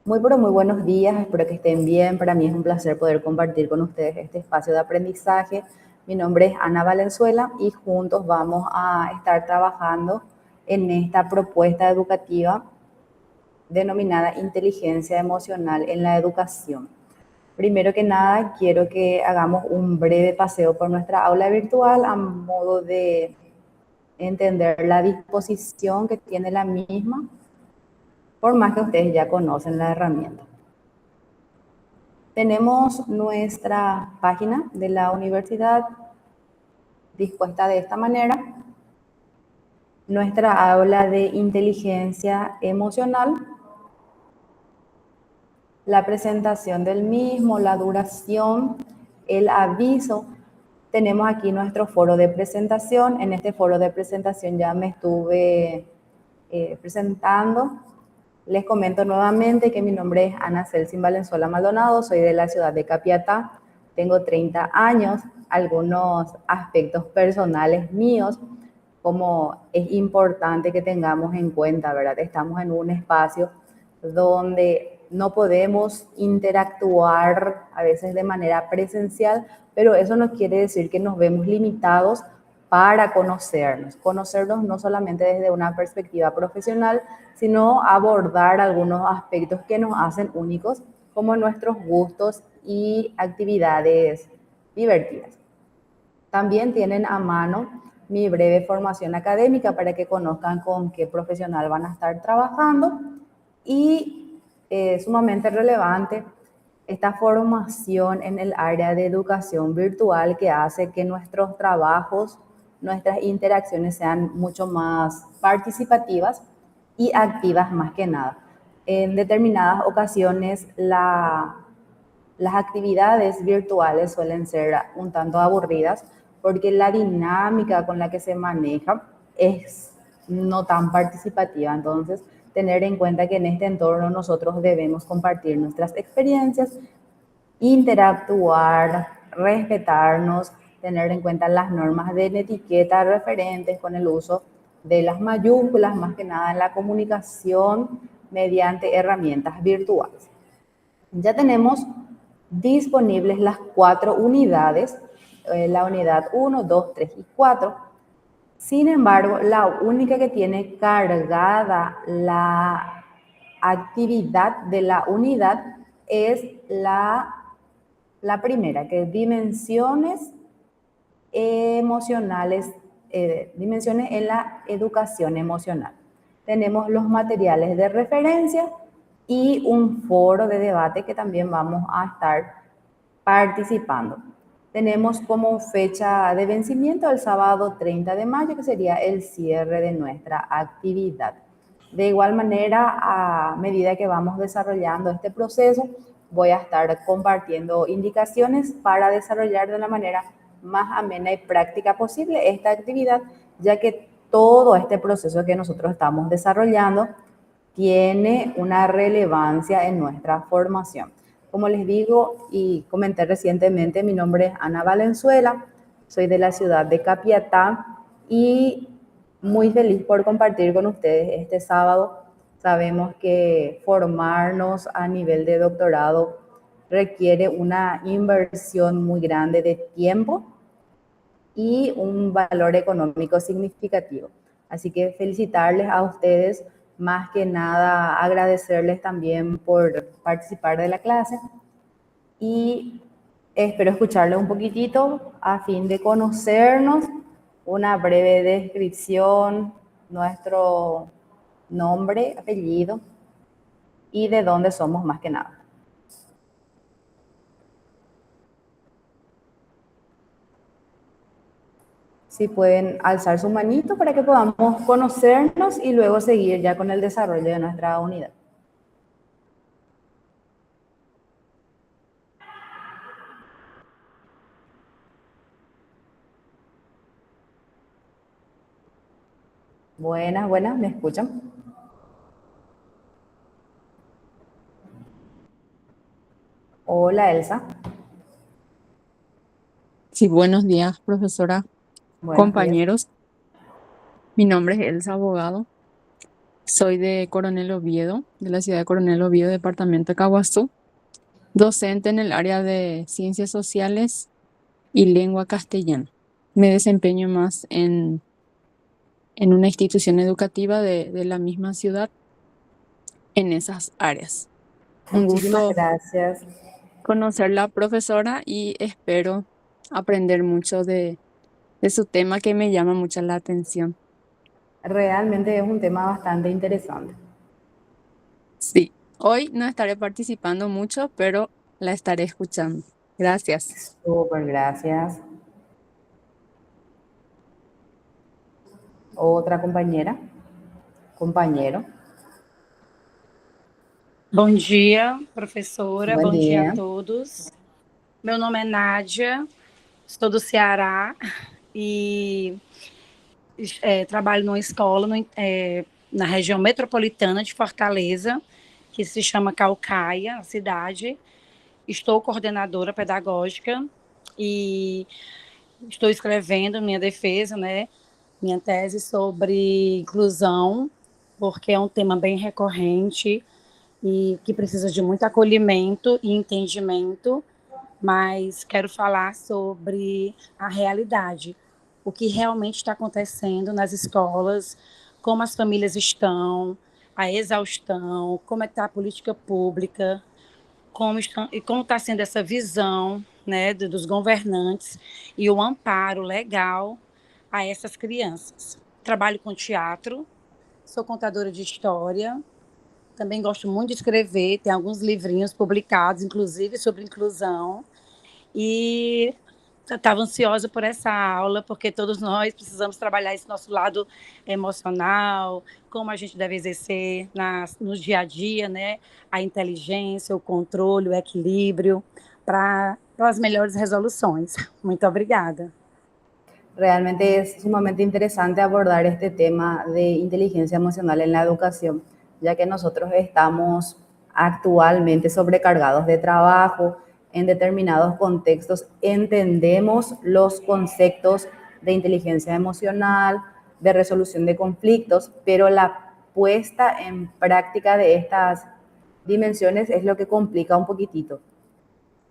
Muy, pero muy buenos días, espero que estén bien. Para mí es un placer poder compartir con ustedes este espacio de aprendizaje. Mi nombre es Ana Valenzuela y juntos vamos a estar trabajando en esta propuesta educativa denominada inteligencia emocional en la educación. Primero que nada, quiero que hagamos un breve paseo por nuestra aula virtual a modo de entender la disposición que tiene la misma, por más que ustedes ya conocen la herramienta. Tenemos nuestra página de la universidad dispuesta de esta manera, nuestra aula de inteligencia emocional, la presentación del mismo, la duración, el aviso. Tenemos aquí nuestro foro de presentación. En este foro de presentación ya me estuve presentando. Les comento nuevamente que mi nombre es Ana Celsin Valenzuela Maldonado, soy de la ciudad de Capiatá, tengo 30 años, algunos aspectos personales míos, como es importante que tengamos en cuenta, ¿verdad? Estamos en un espacio donde no podemos interactuar a veces de manera presencial, pero eso no quiere decir que nos vemos limitados para conocernos no solamente desde una perspectiva profesional, sino abordar algunos aspectos que nos hacen únicos, como nuestros gustos y actividades divertidas. También tienen a mano mi breve formación académica para que conozcan con qué profesional van a estar trabajando y sumamente relevante esta formación en el área de educación virtual que hace que nuestros trabajos, nuestras interacciones sean mucho más participativas y activas más que nada. En determinadas ocasiones las actividades virtuales suelen ser un tanto aburridas porque la dinámica con la que se maneja es no tan participativa. Entonces, tener en cuenta que en este entorno nosotros debemos compartir nuestras experiencias, interactuar, respetarnos, tener en cuenta las normas de etiqueta referentes con el uso de las mayúsculas, más que nada en la comunicación mediante herramientas virtuales. Ya tenemos disponibles las 4 unidades, la unidad 1, 2, 3 y 4. Sin embargo, la única que tiene cargada la actividad de la unidad es la primera, que es dimensiones emocionales, dimensiones en la educación emocional. Tenemos los materiales de referencia y un foro de debate que también vamos a estar participando. Tenemos como fecha de vencimiento el sábado 30 de mayo, que sería el cierre de nuestra actividad. De igual manera, a medida que vamos desarrollando este proceso, voy a estar compartiendo indicaciones para desarrollar de la manera más amena y práctica posible esta actividad, ya que todo este proceso que nosotros estamos desarrollando tiene una relevancia en nuestra formación. Como les digo y comenté recientemente, mi nombre es Ana Valenzuela, soy de la ciudad de Capiatá y muy feliz por compartir con ustedes este sábado. Sabemos que formarnos a nivel de doctorado requiere una inversión muy grande de tiempo y un valor económico significativo. Así que felicitarles a ustedes, más que nada agradecerles también por participar de la clase y espero escucharles un poquitito a fin de conocernos, una breve descripción, nuestro nombre, apellido y de dónde somos más que nada. Si pueden alzar su manito para que podamos conocernos y luego seguir ya con el desarrollo de nuestra unidad. Buenas, buenas, ¿me escuchan? Hola, Elsa. Sí, buenos días, profesora, Buenos días. compañeros. Mi nombre es Elsa Abogado. Soy de Coronel Oviedo, de la ciudad de Coronel Oviedo, departamento de Caguazú, docente en el área de ciencias sociales y lengua castellana. Me desempeño más en una institución educativa de la misma ciudad en esas áreas. Un Muchísimas gusto gracias. conocer la profesora y espero aprender mucho de su tema que me llama mucho la atención. Realmente es un tema bastante interesante. Sí, hoy no estaré participando mucho, pero la estaré escuchando. Gracias. Súper gracias. Otra compañera, compañero. Bom dia, professora. Buen Bom dia a día. todos. Meu nome é Nádia, sou do Ceará e trabalho numa escola na região metropolitana de Fortaleza, que se chama Caucaia, a cidade. Estou coordenadora pedagógica e estou escrevendo minha defesa, né? Minha tese sobre inclusão, porque é um tema bem recorrente e que precisa de muito acolhimento e entendimento, mas quero falar sobre a realidade, o que realmente está acontecendo nas escolas, como as famílias estão, a exaustão, como é que está a política pública, como está sendo essa visão, né, dos governantes e o amparo legal a essas crianças. Trabalho com teatro, sou contadora de história, também gosto muito de escrever, tem alguns livrinhos publicados, inclusive sobre inclusão. E estava ansiosa por essa aula, porque todos nós precisamos trabalhar esse nosso lado emocional, como a gente deve exercer no dia a dia, né? A inteligência, o controle, o equilíbrio, para as melhores resoluções. Muito obrigada. Realmente es sumamente interesante abordar este tema de inteligencia emocional en la educación, ya que nosotros estamos actualmente sobrecargados de trabajo en determinados contextos, entendemos los conceptos de inteligencia emocional, de resolución de conflictos, pero la puesta en práctica de estas dimensiones es lo que complica un poquitito.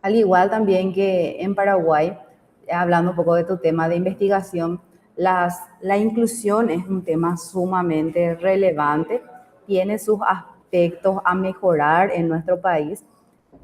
Al igual también que en Paraguay, hablando un poco de tu tema de investigación, la inclusión es un tema sumamente relevante, tiene sus aspectos a mejorar en nuestro país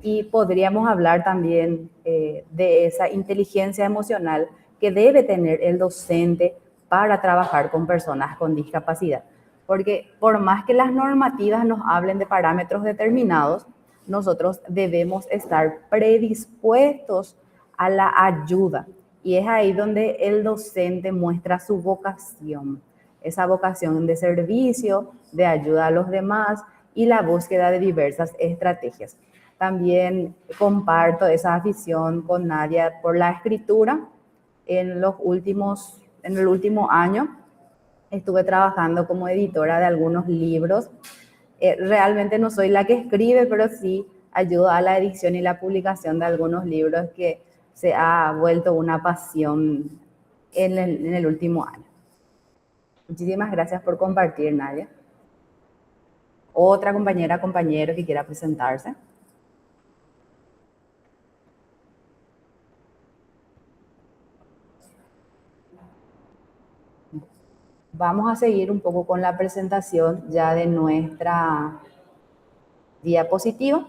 y podríamos hablar también de esa inteligencia emocional que debe tener el docente para trabajar con personas con discapacidad. Porque por más que las normativas nos hablen de parámetros determinados, nosotros debemos estar predispuestos a la ayuda. Y es ahí donde el docente muestra su vocación, esa vocación de servicio, de ayuda a los demás y la búsqueda de diversas estrategias. También comparto esa afición con Nadia por la escritura. En el último año estuve trabajando como editora de algunos libros. Realmente no soy la que escribe, pero sí ayudo a la edición y la publicación de algunos libros que se ha vuelto una pasión en el último año. Muchísimas gracias por compartir, Nadia. Otra compañera, compañero que quiera presentarse. Vamos a seguir un poco con la presentación ya de nuestra diapositiva.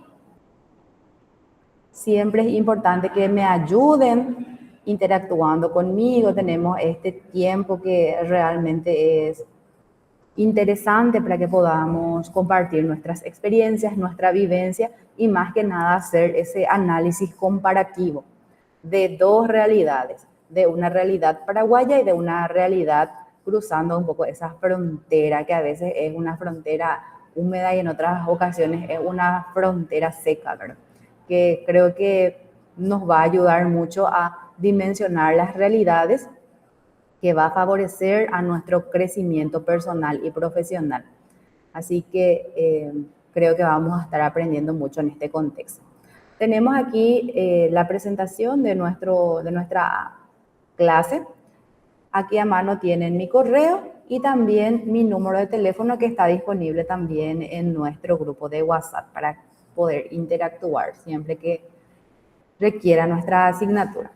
Siempre es importante que me ayuden interactuando conmigo. Tenemos este tiempo que realmente es interesante para que podamos compartir nuestras experiencias, nuestra vivencia y más que nada hacer ese análisis comparativo de dos realidades, de una realidad paraguaya y de una realidad cruzando un poco esa frontera que a veces es una frontera húmeda y en otras ocasiones es una frontera seca, ¿verdad? Que creo que nos va a ayudar mucho a dimensionar las realidades que va a favorecer a nuestro crecimiento personal y profesional. Así que creo que vamos a estar aprendiendo mucho en este contexto. Tenemos aquí la presentación de nuestra clase. Aquí a mano tienen mi correo y también mi número de teléfono que está disponible también en nuestro grupo de WhatsApp para poder interactuar siempre que requiera nuestra asignatura.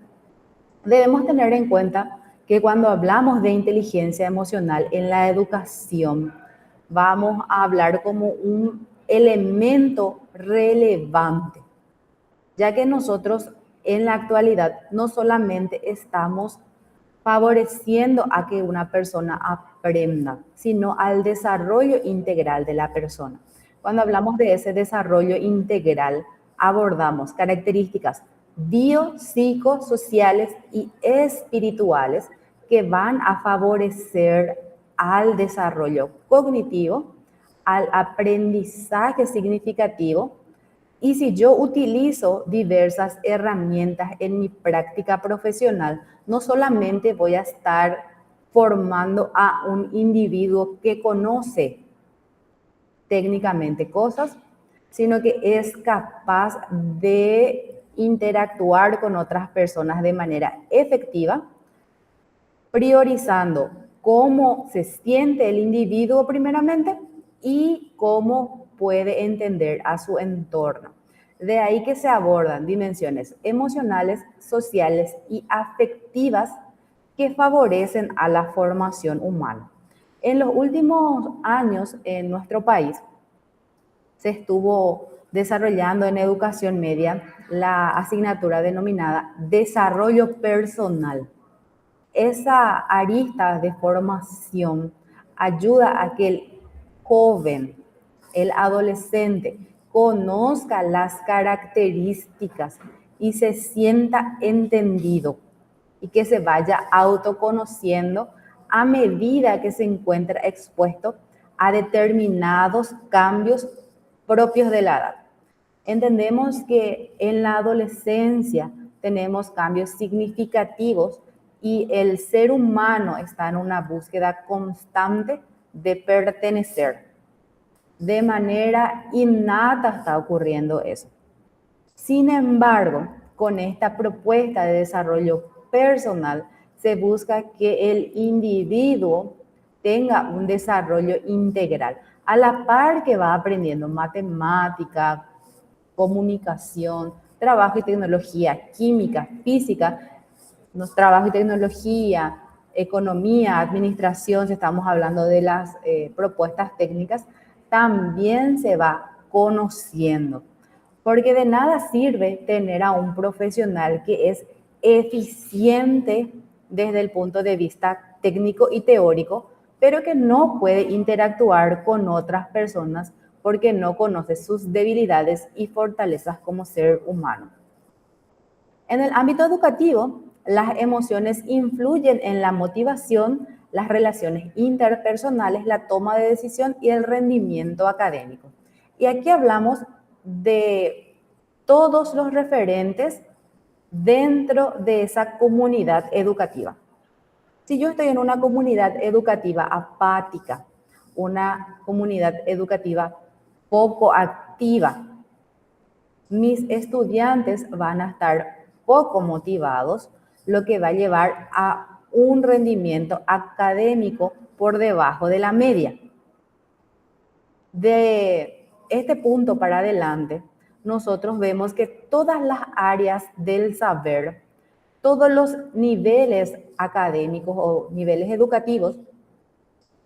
Debemos tener en cuenta que cuando hablamos de inteligencia emocional en la educación, vamos a hablar como un elemento relevante, ya que nosotros en la actualidad no solamente estamos favoreciendo a que una persona aprenda, sino al desarrollo integral de la persona. Cuando hablamos de ese desarrollo integral, abordamos características biopsicosociales y espirituales que van a favorecer al desarrollo cognitivo, al aprendizaje significativo. Y si yo utilizo diversas herramientas en mi práctica profesional, no solamente voy a estar formando a un individuo que conoce técnicamente cosas, sino que es capaz de interactuar con otras personas de manera efectiva, priorizando cómo se siente el individuo primeramente y cómo puede entender a su entorno. De ahí que se abordan dimensiones emocionales, sociales y afectivas que favorecen a la formación humana. En los últimos años en nuestro país se estuvo desarrollando en educación media la asignatura denominada Desarrollo Personal. Esa arista de formación ayuda a que el joven, el adolescente, conozca las características y se sienta entendido y que se vaya autoconociendo a medida que se encuentra expuesto a determinados cambios propios de la edad. Entendemos que en la adolescencia tenemos cambios significativos y el ser humano está en una búsqueda constante de pertenecer. De manera innata está ocurriendo eso. Sin embargo, con esta propuesta de desarrollo personal, se busca que el individuo tenga un desarrollo integral, a la par que va aprendiendo matemática, comunicación, trabajo y tecnología, química, física, trabajo y tecnología, economía, administración, si estamos hablando de las propuestas técnicas, también se va conociendo. Porque de nada sirve tener a un profesional que es eficiente desde el punto de vista técnico y teórico, pero que no puede interactuar con otras personas porque no conoce sus debilidades y fortalezas como ser humano. En el ámbito educativo, las emociones influyen en la motivación, las relaciones interpersonales, la toma de decisión y el rendimiento académico. Y aquí hablamos de todos los referentes dentro de esa comunidad educativa. Si yo estoy en una comunidad educativa apática, una comunidad educativa poco activa, mis estudiantes van a estar poco motivados, lo que va a llevar a un rendimiento académico por debajo de la media. De este punto para adelante, nosotros vemos que todas las áreas del saber, todos los niveles académicos o niveles educativos,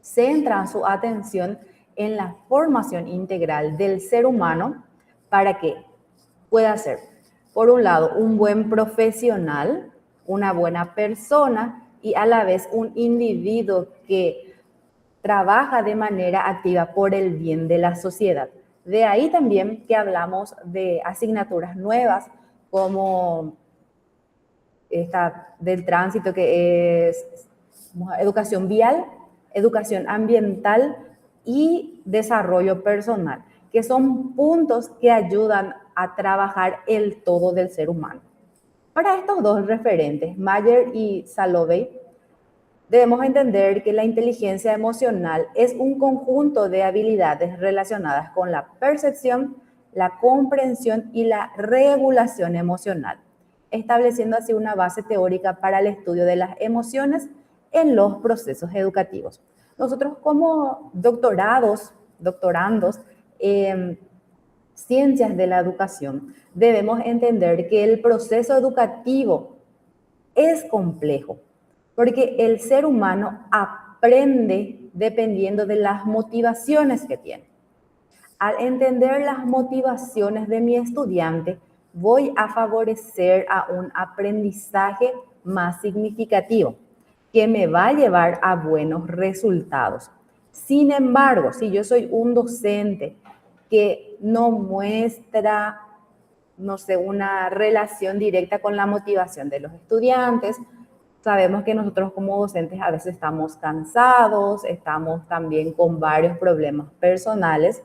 centran su atención en la formación integral del ser humano para que pueda ser, por un lado, un buen profesional, una buena persona y a la vez un individuo que trabaja de manera activa por el bien de la sociedad. De ahí también que hablamos de asignaturas nuevas como esta del tránsito, que es educación vial, educación ambiental y desarrollo personal, que son puntos que ayudan a trabajar el todo del ser humano. Para estos dos referentes, Mayer y Salovey, debemos entender que la inteligencia emocional es un conjunto de habilidades relacionadas con la percepción, la comprensión y la regulación emocional, estableciendo así una base teórica para el estudio de las emociones en los procesos educativos. Nosotros como doctorandos, ciencias de la educación, debemos entender que el proceso educativo es complejo, porque el ser humano aprende dependiendo de las motivaciones que tiene. Al entender las motivaciones de mi estudiante, voy a favorecer a un aprendizaje más significativo, que me va a llevar a buenos resultados. Sin embargo, si yo soy un docente que no muestra, no sé, una relación directa con la motivación de los estudiantes, sabemos que nosotros como docentes a veces estamos cansados, estamos también con varios problemas personales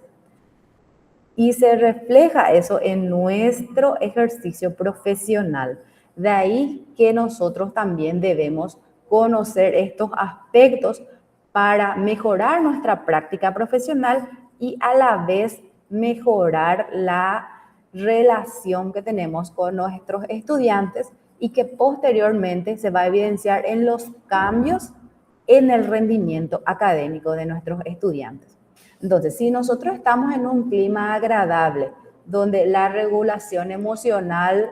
y se refleja eso en nuestro ejercicio profesional. De ahí que nosotros también debemos conocer estos aspectos para mejorar nuestra práctica profesional y a la vez mejorar la relación que tenemos con nuestros estudiantes y que posteriormente se va a evidenciar en los cambios en el rendimiento académico de nuestros estudiantes. Entonces, si nosotros estamos en un clima agradable, donde la regulación emocional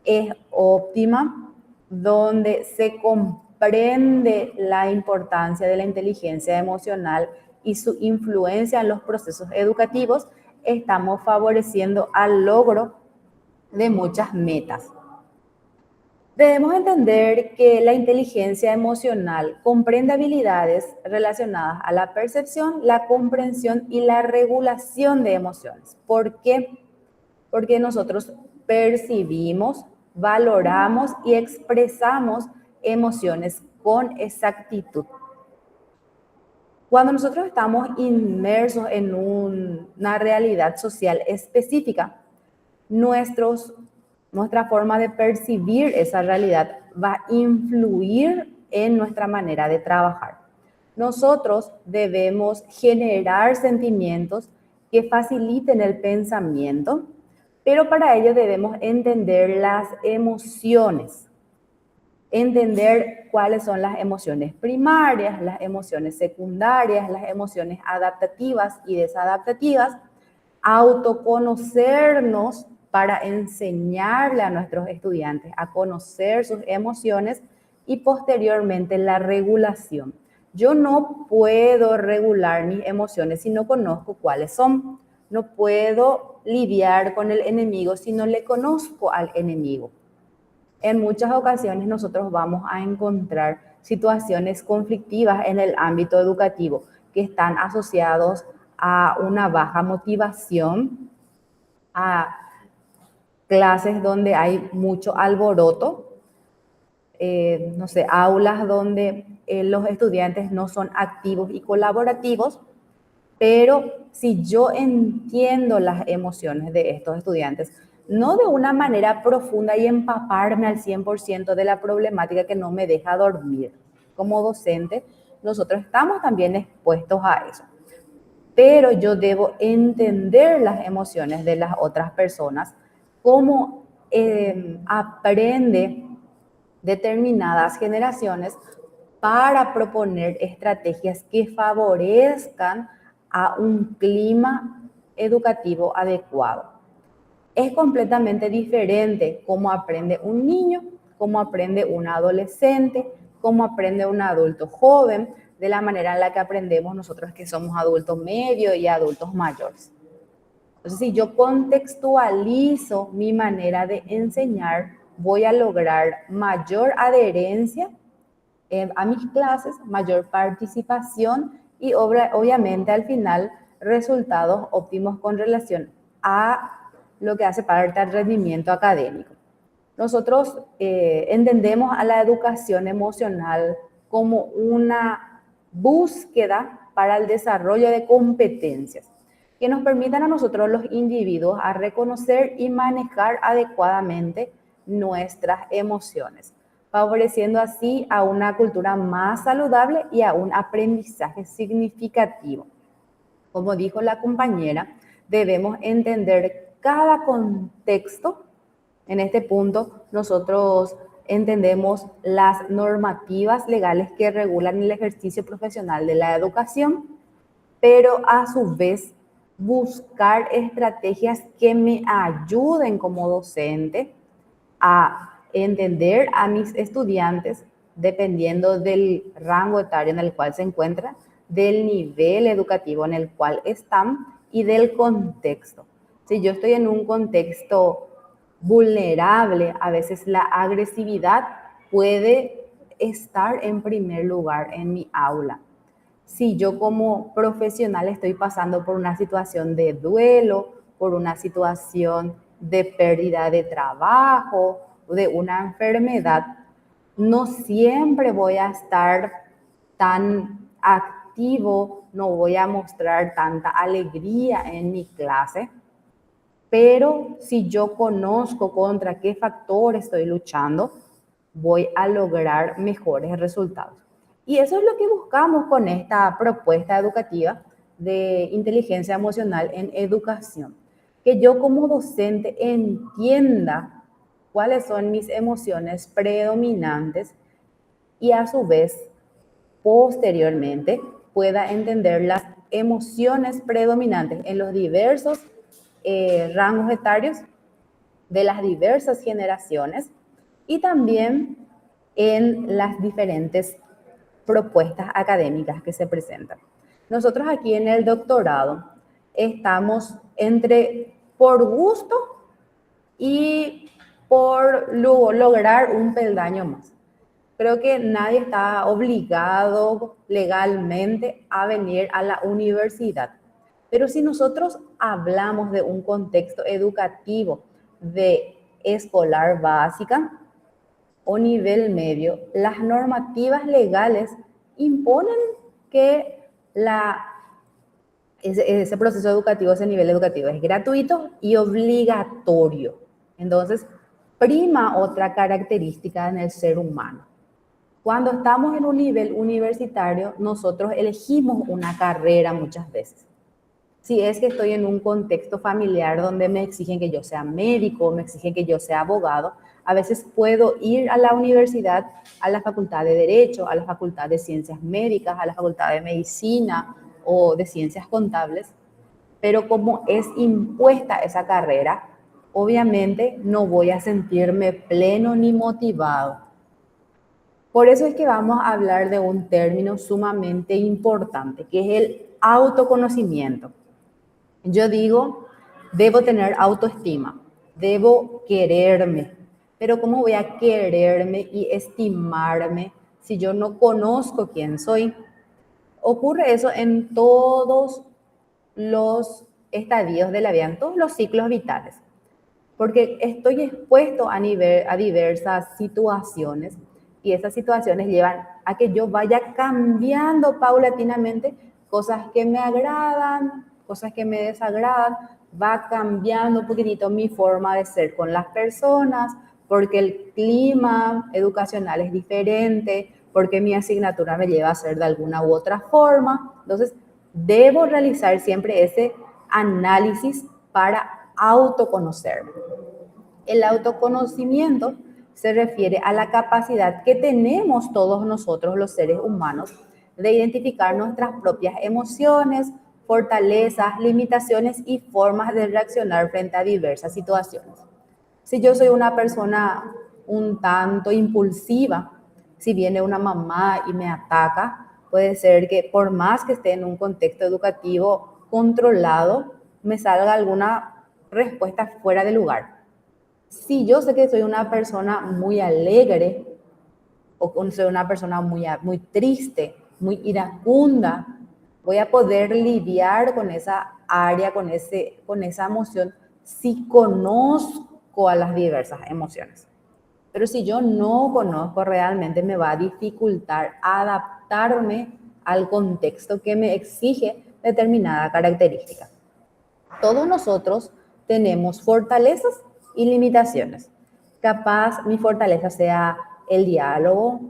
es óptima, donde se comprende la importancia de la inteligencia emocional y su influencia en los procesos educativos, estamos favoreciendo al logro de muchas metas. Debemos entender que la inteligencia emocional comprende habilidades relacionadas a la percepción, la comprensión y la regulación de emociones. ¿Por qué? Porque nosotros percibimos, valoramos y expresamos emociones con exactitud. Cuando nosotros estamos inmersos en una realidad social específica, nuestra forma de percibir esa realidad va a influir en nuestra manera de trabajar. Nosotros debemos generar sentimientos que faciliten el pensamiento, pero para ello debemos entender las emociones, entender cuáles son las emociones primarias, las emociones secundarias, las emociones adaptativas y desadaptativas, autoconocernos para enseñarle a nuestros estudiantes a conocer sus emociones y posteriormente la regulación. Yo no puedo regular mis emociones si no conozco cuáles son. No puedo lidiar con el enemigo si no le conozco al enemigo. En muchas ocasiones nosotros vamos a encontrar situaciones conflictivas en el ámbito educativo que están asociados a una baja motivación, a clases donde hay mucho alboroto, no sé, aulas donde los estudiantes no son activos y colaborativos, pero si yo entiendo las emociones de estos estudiantes, no de una manera profunda y empaparme al 100% de la problemática que no me deja dormir. Como docente, nosotros estamos también expuestos a eso. Pero yo debo entender las emociones de las otras personas, cómo aprende determinadas generaciones para proponer estrategias que favorezcan a un clima educativo adecuado. Es completamente diferente cómo aprende un niño, cómo aprende un adolescente, cómo aprende un adulto joven, de la manera en la que aprendemos nosotros que somos adultos medios y adultos mayores. Entonces, si yo contextualizo mi manera de enseñar, voy a lograr mayor adherencia a mis clases, mayor participación y obviamente al final resultados óptimos con relación a lo que hace parte del rendimiento académico. Nosotros entendemos a la educación emocional como una búsqueda para el desarrollo de competencias que nos permitan a nosotros los individuos a reconocer y manejar adecuadamente nuestras emociones, favoreciendo así a una cultura más saludable y a un aprendizaje significativo. Como dijo la compañera, debemos entender cada contexto. En este punto, nosotros entendemos las normativas legales que regulan el ejercicio profesional de la educación, pero a su vez buscar estrategias que me ayuden como docente a entender a mis estudiantes dependiendo del rango etario en el cual se encuentran, del nivel educativo en el cual están y del contexto. Si yo estoy en un contexto vulnerable, a veces la agresividad puede estar en primer lugar en mi aula. Si yo como profesional estoy pasando por una situación de duelo, por una situación de pérdida de trabajo, de una enfermedad, no siempre voy a estar tan activo, no voy a mostrar tanta alegría en mi clase, pero si yo conozco contra qué factor estoy luchando, voy a lograr mejores resultados. Y eso es lo que buscamos con esta propuesta educativa de inteligencia emocional en educación. Que yo como docente entienda cuáles son mis emociones predominantes y a su vez, posteriormente, pueda entender las emociones predominantes en los diversos rangos etarios de las diversas generaciones y también en las diferentes propuestas académicas que se presentan. Nosotros aquí en el doctorado estamos entre por gusto y por lograr un peldaño más. Creo que nadie está obligado legalmente a venir a la universidad. Pero si nosotros hablamos de un contexto educativo de escolar básica o nivel medio, las normativas legales imponen que ese proceso educativo, ese nivel educativo es gratuito y obligatorio. Entonces, prima otra característica en el ser humano. Cuando estamos en un nivel universitario, nosotros elegimos una carrera muchas veces. Si es que estoy en un contexto familiar donde me exigen que yo sea médico, me exigen que yo sea abogado, a veces puedo ir a la universidad, a la facultad de Derecho, a la facultad de Ciencias Médicas, a la facultad de Medicina o de Ciencias Contables, pero como es impuesta esa carrera, obviamente no voy a sentirme pleno ni motivado. Por eso es que vamos a hablar de un término sumamente importante, que es el autoconocimiento. Yo digo, debo tener autoestima, debo quererme, pero ¿cómo voy a quererme y estimarme si yo no conozco quién soy? Ocurre eso en todos los estadios de la vida, en todos los ciclos vitales, porque estoy expuesto a diversas situaciones y esas situaciones llevan a que yo vaya cambiando paulatinamente cosas que me agradan, cosas que me desagradan, va cambiando un poquitito mi forma de ser con las personas, porque el clima educacional es diferente, porque mi asignatura me lleva a ser de alguna u otra forma. Entonces, debo realizar siempre ese análisis para autoconocerme. El autoconocimiento se refiere a la capacidad que tenemos todos nosotros los seres humanos de identificar nuestras propias emociones, fortalezas, limitaciones y formas de reaccionar frente a diversas situaciones. Si yo soy una persona un tanto impulsiva, si viene una mamá y me ataca, puede ser que por más que esté en un contexto educativo controlado, me salga alguna respuesta fuera de lugar. Si yo sé que soy una persona muy alegre o soy una persona muy triste, muy iracunda, voy a poder lidiar con esa área, con esa emoción, si conozco a las diversas emociones. Pero si yo no conozco realmente, me va a dificultar adaptarme al contexto que me exige determinada característica. Todos nosotros tenemos fortalezas y limitaciones. Capaz mi fortaleza sea el diálogo,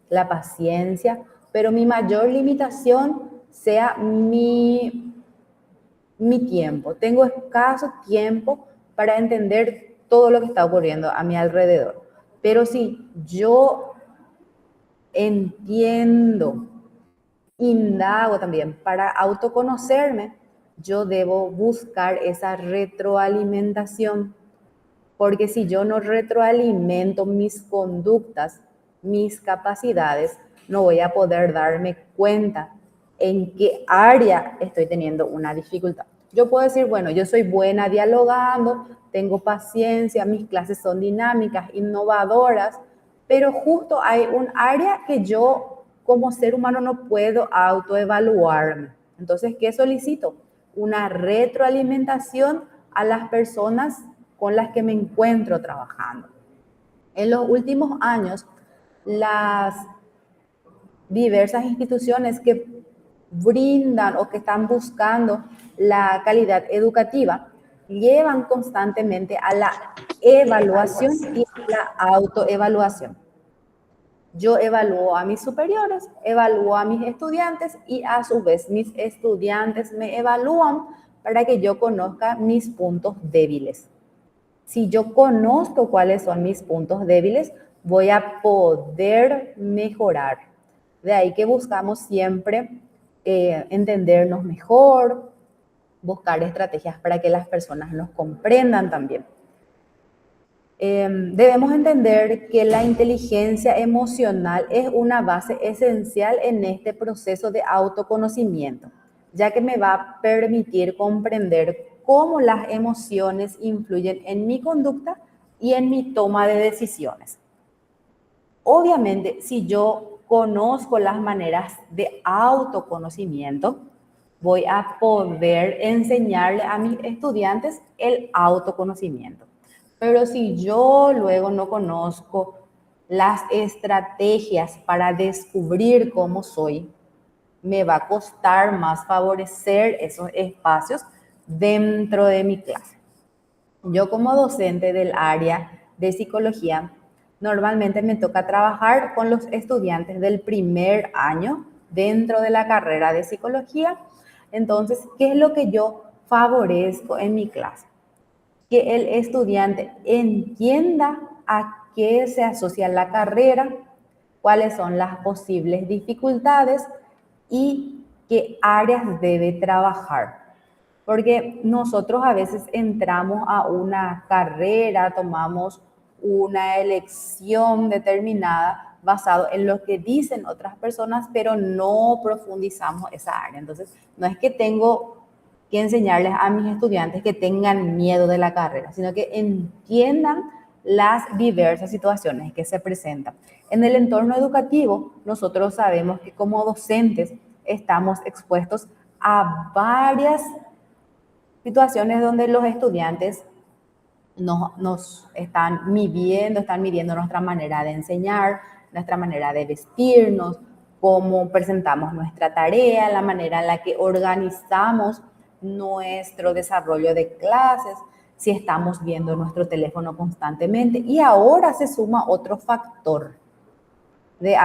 la paciencia, pero mi mayor limitación sea mi tiempo. Tengo escaso tiempo para entender todo lo que está ocurriendo a mi alrededor. Pero si yo entiendo, indago también para autoconocerme, yo debo buscar esa retroalimentación, porque si yo no retroalimento mis conductas, mis capacidades, no voy a poder darme cuenta en qué área estoy teniendo una dificultad. Yo puedo decir, bueno, yo soy buena dialogando, tengo paciencia, mis clases son dinámicas, innovadoras, pero justo hay un área que yo como ser humano no puedo autoevaluarme. Entonces, ¿qué solicito? Una retroalimentación a las personas con las que me encuentro trabajando. En los últimos años, las diversas instituciones que brindan o que están buscando la calidad educativa llevan constantemente a la evaluación y a la autoevaluación. Yo evalúo a mis superiores, evalúo a mis estudiantes y a su vez mis estudiantes me evalúan para que yo conozca mis puntos débiles. Si yo conozco cuáles son mis puntos débiles, voy a poder mejorar. De ahí que buscamos siempre entendernos mejor, buscar estrategias para que las personas nos comprendan también. Debemos entender que la inteligencia emocional es una base esencial en este proceso de autoconocimiento, ya que me va a permitir comprender cómo las emociones influyen en mi conducta y en mi toma de decisiones. Obviamente, si yo conozco las maneras de autoconocimiento, voy a poder enseñarle a mis estudiantes el autoconocimiento. Pero si yo luego no conozco las estrategias para descubrir cómo soy, me va a costar más favorecer esos espacios dentro de mi clase. Yo como docente del área de psicología, normalmente me toca trabajar con los estudiantes del primer año dentro de la carrera de psicología. Entonces, ¿qué es lo que yo favorezco en mi clase? Que el estudiante entienda a qué se asocia la carrera, cuáles son las posibles dificultades y qué áreas debe trabajar. Porque nosotros a veces entramos a una carrera, tomamos una elección determinada basado en lo que dicen otras personas, pero no profundizamos esa área. Entonces, no es que tengo que enseñarles a mis estudiantes que tengan miedo de la carrera, sino que entiendan las diversas situaciones que se presentan. En el entorno educativo, nosotros sabemos que como docentes estamos expuestos a varias situaciones donde los estudiantes nos están midiendo nuestra manera de enseñar, nuestra manera de vestirnos, cómo presentamos nuestra tarea, la manera en la que organizamos nuestro desarrollo de clases, si estamos viendo nuestro teléfono constantemente. Y ahora se suma otro factor de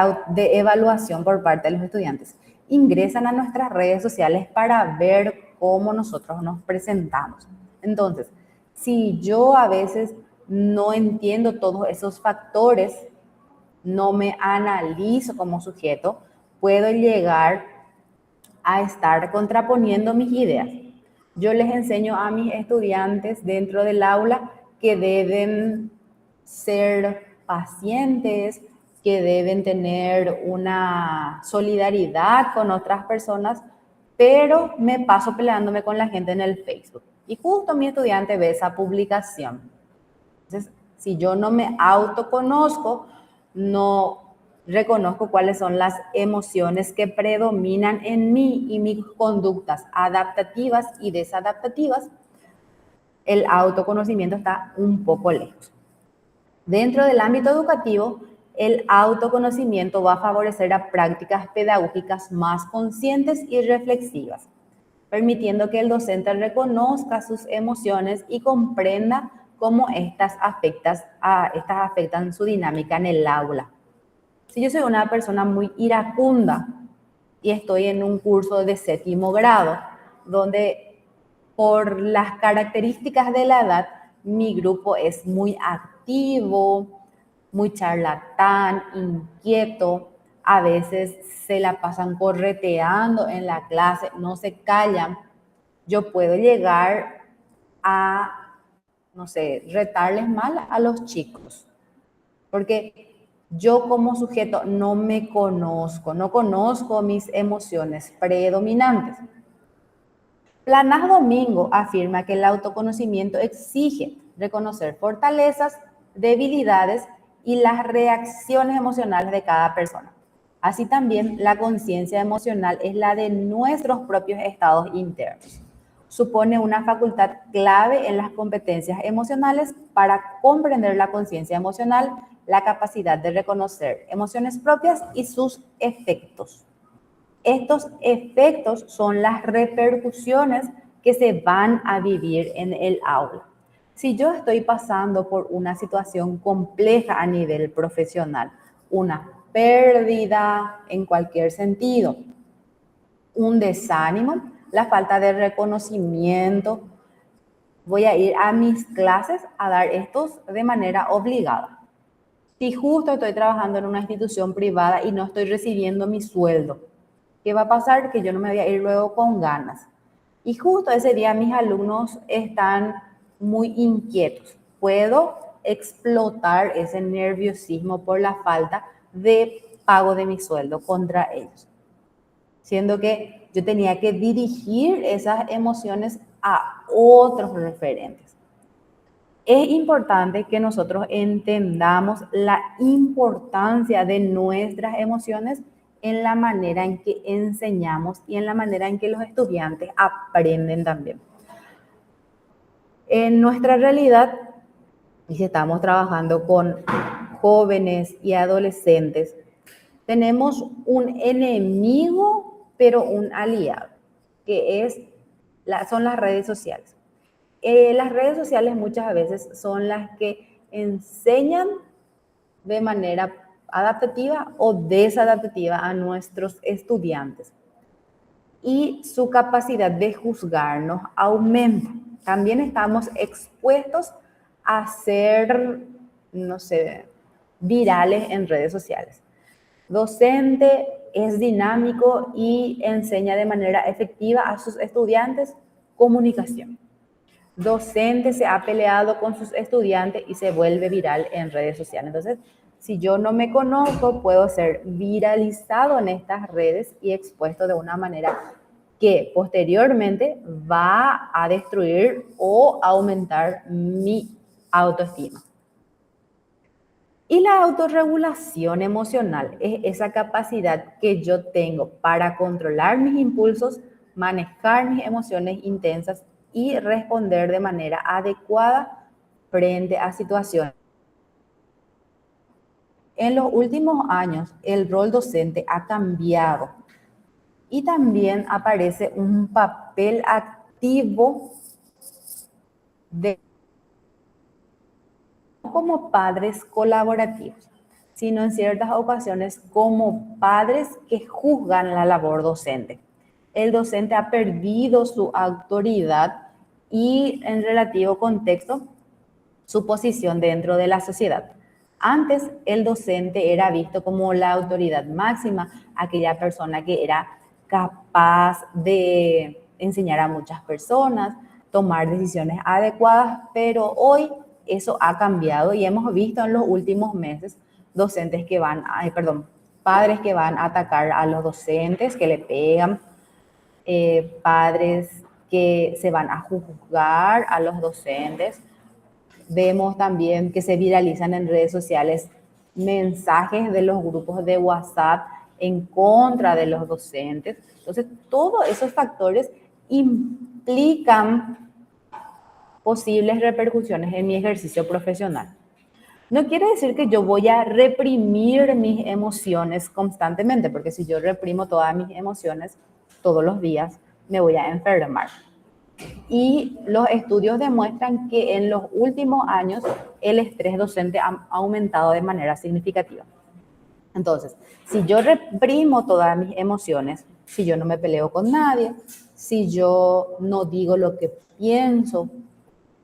evaluación por parte de los estudiantes. Ingresan a nuestras redes sociales para ver cómo nosotros nos presentamos. Entonces, si yo a veces no entiendo todos esos factores, no me analizo como sujeto, puedo llegar a estar contraponiendo mis ideas. Yo les enseño a mis estudiantes dentro del aula que deben ser pacientes, que deben tener una solidaridad con otras personas, pero me paso peleándome con la gente en el Facebook. Y justo mi estudiante ve esa publicación. Entonces, si yo no me autoconozco, no reconozco cuáles son las emociones que predominan en mí y mis conductas adaptativas y desadaptativas, el autoconocimiento está un poco lejos. Dentro del ámbito educativo, el autoconocimiento va a favorecer a prácticas pedagógicas más conscientes y reflexivas, permitiendo que el docente reconozca sus emociones y comprenda cómo estas afectan su dinámica en el aula. Si yo soy una persona muy iracunda y estoy en un curso de 7º grado, donde por las características de la edad, mi grupo es muy activo, muy charlatán, inquieto, a veces se la pasan correteando en la clase, no se callan, yo puedo llegar a, no sé, retarles mal a los chicos, porque yo como sujeto no me conozco, no conozco mis emociones predominantes. Planás Domingo afirma que el autoconocimiento exige reconocer fortalezas, debilidades y las reacciones emocionales de cada persona. Así también, la conciencia emocional es la de nuestros propios estados internos. Supone una facultad clave en las competencias emocionales para comprender la conciencia emocional, la capacidad de reconocer emociones propias y sus efectos. Estos efectos son las repercusiones que se van a vivir en el aula. Si yo estoy pasando por una situación compleja a nivel profesional, una pérdida en cualquier sentido, un desánimo, la falta de reconocimiento, voy a ir a mis clases a dar estos de manera obligada. Si justo estoy trabajando en una institución privada y no estoy recibiendo mi sueldo, ¿qué va a pasar? Que yo no me voy a ir luego con ganas. Y justo ese día mis alumnos están muy inquietos. Puedo explotar ese nerviosismo por la falta de pago de mi sueldo contra ellos, siendo que yo tenía que dirigir esas emociones a otros referentes. Es importante que nosotros entendamos la importancia de nuestras emociones en la manera en que enseñamos y en la manera en que los estudiantes aprenden también. En nuestra realidad, y si estamos trabajando con jóvenes y adolescentes, tenemos un enemigo, pero un aliado, que son las redes sociales. Las redes sociales muchas veces son las que enseñan de manera adaptativa o desadaptativa a nuestros estudiantes. Y su capacidad de juzgarnos aumenta. También estamos expuestos a ser, no sé, virales en redes sociales. Docente es dinámico y enseña de manera efectiva a sus estudiantes comunicación. Docente se ha peleado con sus estudiantes y se vuelve viral en redes sociales. Entonces, si yo no me conozco, puedo ser viralizado en estas redes y expuesto de una manera que posteriormente va a destruir o aumentar mi autoestima. Y la autorregulación emocional es esa capacidad que yo tengo para controlar mis impulsos, manejar mis emociones intensas y responder de manera adecuada frente a situaciones. En los últimos años, el rol docente ha cambiado y también aparece un papel activo de como padres colaborativos, sino en ciertas ocasiones como padres que juzgan la labor docente. El docente ha perdido su autoridad y, en relativo contexto, su posición dentro de la sociedad. Antes, el docente era visto como la autoridad máxima, aquella persona que era capaz de enseñar a muchas personas, tomar decisiones adecuadas, pero hoy eso ha cambiado y hemos visto en los últimos meses padres que van a atacar a los docentes, que le pegan, padres que se van a juzgar a los docentes. Vemos también que se viralizan en redes sociales mensajes de los grupos de WhatsApp en contra de los docentes. Entonces, todos esos factores implican posibles repercusiones en mi ejercicio profesional. No quiere decir que yo voy a reprimir mis emociones constantemente, porque si yo reprimo todas mis emociones todos los días, me voy a enfermar. Y los estudios demuestran que en los últimos años el estrés docente ha aumentado de manera significativa. Entonces, si yo reprimo todas mis emociones, si yo no me peleo con nadie, si yo no digo lo que pienso,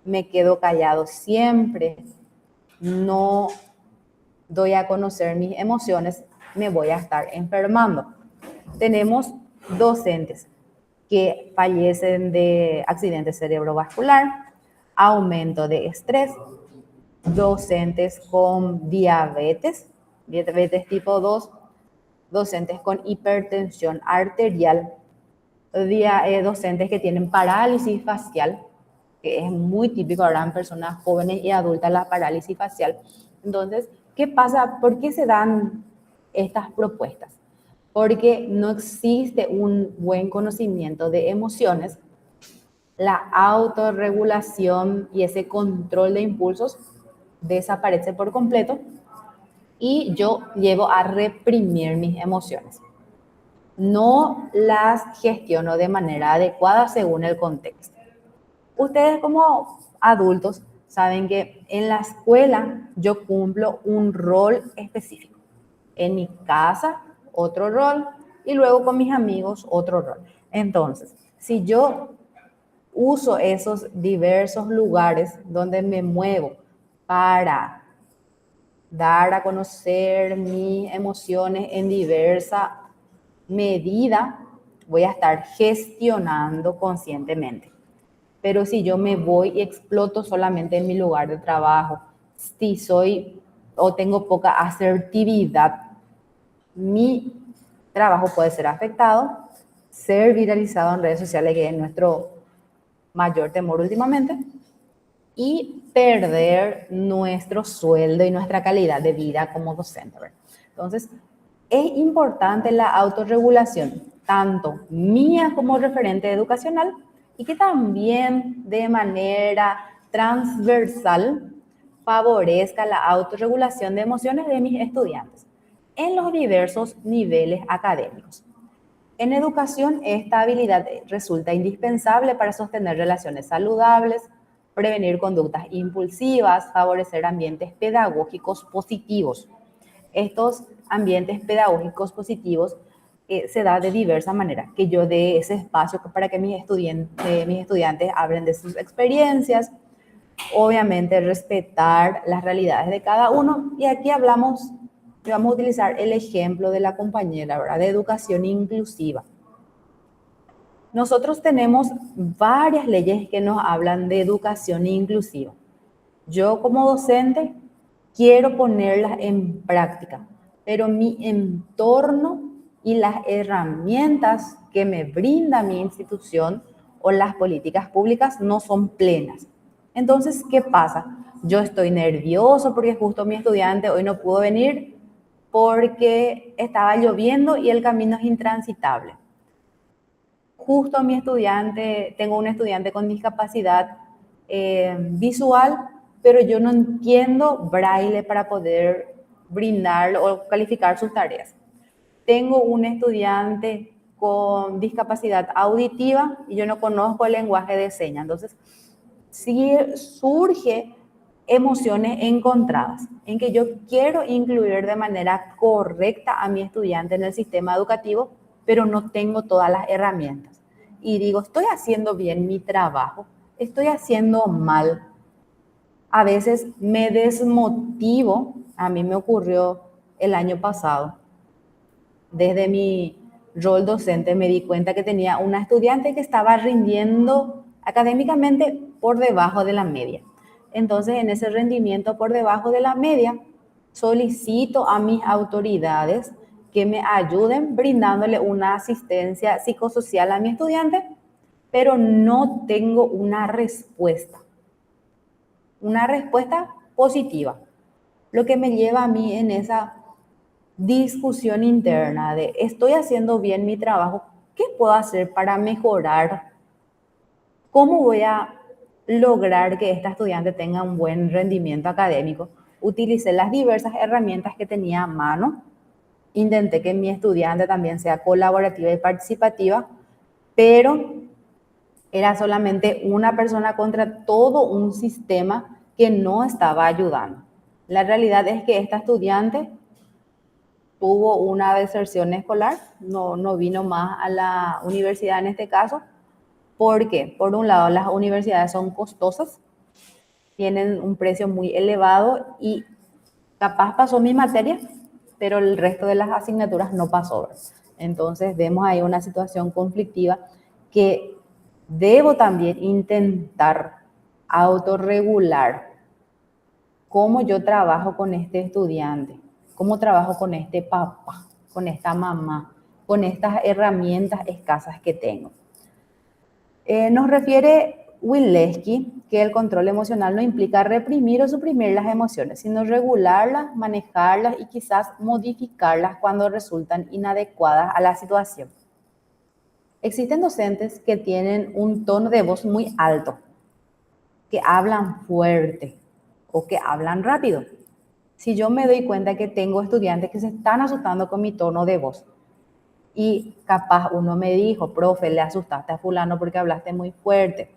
me quedo callado siempre, no doy a conocer mis emociones, me voy a estar enfermando. Tenemos docentes que fallecen de accidente cerebrovascular, aumento de estrés, docentes con diabetes, diabetes tipo 2, docentes con hipertensión arterial, docentes que tienen parálisis facial, que es muy típico ahora en personas jóvenes y adultas la parálisis facial. Entonces, ¿qué pasa? ¿Por qué se dan estas propuestas? Porque no existe un buen conocimiento de emociones, la autorregulación y ese control de impulsos desaparece por completo y yo llevo a reprimir mis emociones. No las gestiono de manera adecuada según el contexto. Ustedes como adultos saben que en la escuela yo cumplo un rol específico. En mi casa, otro rol, y luego con mis amigos, otro rol. Entonces, si yo uso esos diversos lugares donde me muevo para dar a conocer mis emociones en diversa medida, voy a estar gestionando conscientemente. Pero si yo me voy y exploto solamente en mi lugar de trabajo, si soy o tengo poca asertividad, mi trabajo puede ser afectado, ser viralizado en redes sociales, que es nuestro mayor temor últimamente, y perder nuestro sueldo y nuestra calidad de vida como docente. Entonces, es importante la autorregulación, tanto mía como referente educacional, y que también de manera transversal favorezca la autorregulación de emociones de mis estudiantes en los diversos niveles académicos. En educación, esta habilidad resulta indispensable para sostener relaciones saludables, prevenir conductas impulsivas, favorecer ambientes pedagógicos positivos. Estos ambientes pedagógicos positivos se da de diversa manera, que yo dé ese espacio para que mis estudiantes hablen de sus experiencias, obviamente respetar las realidades de cada uno, y aquí vamos a utilizar el ejemplo de la compañera, ¿verdad?, de educación inclusiva. Nosotros tenemos varias leyes que nos hablan de educación inclusiva. Yo como docente quiero ponerlas en práctica, pero mi entorno y las herramientas que me brinda mi institución o las políticas públicas no son plenas. Entonces, ¿qué pasa? Yo estoy nervioso porque justo mi estudiante hoy no pudo venir porque estaba lloviendo y el camino es intransitable. Justo mi estudiante, tengo un estudiante con discapacidad visual, pero yo no entiendo braille para poder brindar o calificar sus tareas. Tengo un estudiante con discapacidad auditiva y yo no conozco el lenguaje de señas. Entonces, sí surge emociones encontradas, en que yo quiero incluir de manera correcta a mi estudiante en el sistema educativo, pero no tengo todas las herramientas. Y digo, ¿estoy haciendo bien mi trabajo? ¿Estoy haciendo mal? A veces me desmotivo. A mí me ocurrió el año pasado. Desde mi rol docente me di cuenta que tenía una estudiante que estaba rindiendo académicamente por debajo de la media. Entonces, en ese rendimiento por debajo de la media, solicito a mis autoridades que me ayuden brindándole una asistencia psicosocial a mi estudiante, pero no tengo una respuesta positiva. Lo que me lleva a mí en esa discusión interna de ¿estoy haciendo bien mi trabajo? ¿Qué puedo hacer para mejorar? ¿Cómo voy a lograr que esta estudiante tenga un buen rendimiento académico? Utilicé las diversas herramientas que tenía a mano. Intenté que mi estudiante también sea colaborativa y participativa, pero era solamente una persona contra todo un sistema que no estaba ayudando. La realidad es que esta estudiante tuvo una deserción escolar, no vino más a la universidad en este caso, porque por un lado las universidades son costosas, tienen un precio muy elevado y Capaz pasó mi materia, pero el resto de las asignaturas no pasó. Entonces vemos ahí una situación conflictiva que debo también intentar autorregular cómo yo trabajo con este estudiante, cómo trabajo con este papá, con esta mamá, con estas herramientas escasas que tengo. Nos refiere Wilecki que el control emocional no implica reprimir o suprimir las emociones, sino regularlas, manejarlas y quizás modificarlas cuando resultan inadecuadas a la situación. Existen docentes que tienen un tono de voz muy alto, que hablan fuerte o que hablan rápido. Si yo me doy cuenta que tengo estudiantes que se están asustando con mi tono de voz y capaz uno me dijo, profe, le asustaste a fulano porque hablaste muy fuerte.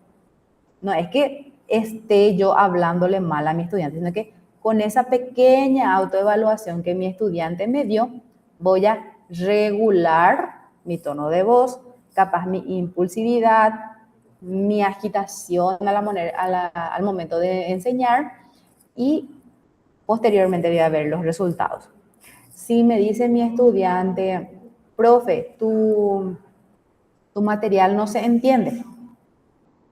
No es que esté yo hablándole mal a mi estudiante, sino que con esa pequeña autoevaluación que mi estudiante me dio, voy a regular mi tono de voz, capaz mi impulsividad, mi agitación al momento de enseñar y posteriormente voy a ver los resultados. Si me dice mi estudiante, profe, tu material no se entiende,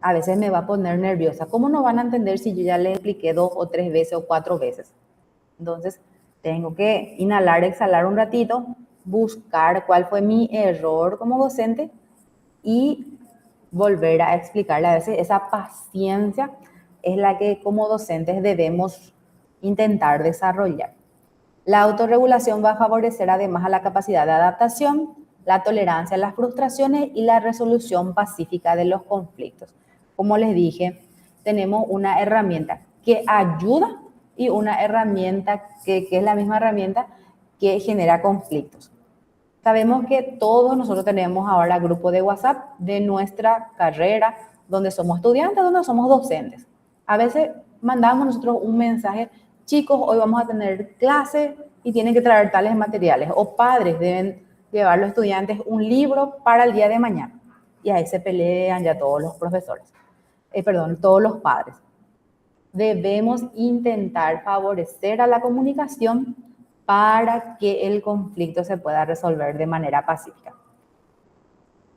a veces me va a poner nerviosa. ¿Cómo no van a entender si yo ya les expliqué 2 o 3 veces o 4 veces? Entonces, tengo que inhalar, exhalar un ratito, buscar cuál fue mi error como docente y volver a explicarle. A veces esa paciencia es la que como docentes debemos intentar desarrollar. La autorregulación va a favorecer además a la capacidad de adaptación, la tolerancia a las frustraciones y la resolución pacífica de los conflictos. Como les dije, tenemos una herramienta que ayuda y una herramienta que es la misma herramienta que genera conflictos. Sabemos que todos nosotros tenemos ahora grupo de WhatsApp de nuestra carrera, donde somos estudiantes, donde somos docentes. A veces mandamos nosotros un mensaje, chicos, hoy vamos a tener clase y tienen que traer tales materiales. O padres deben llevar a los estudiantes un libro para el día de mañana. Y ahí se pelean ya todos los profesores. Todos los padres. Debemos intentar favorecer a la comunicación para que el conflicto se pueda resolver de manera pacífica.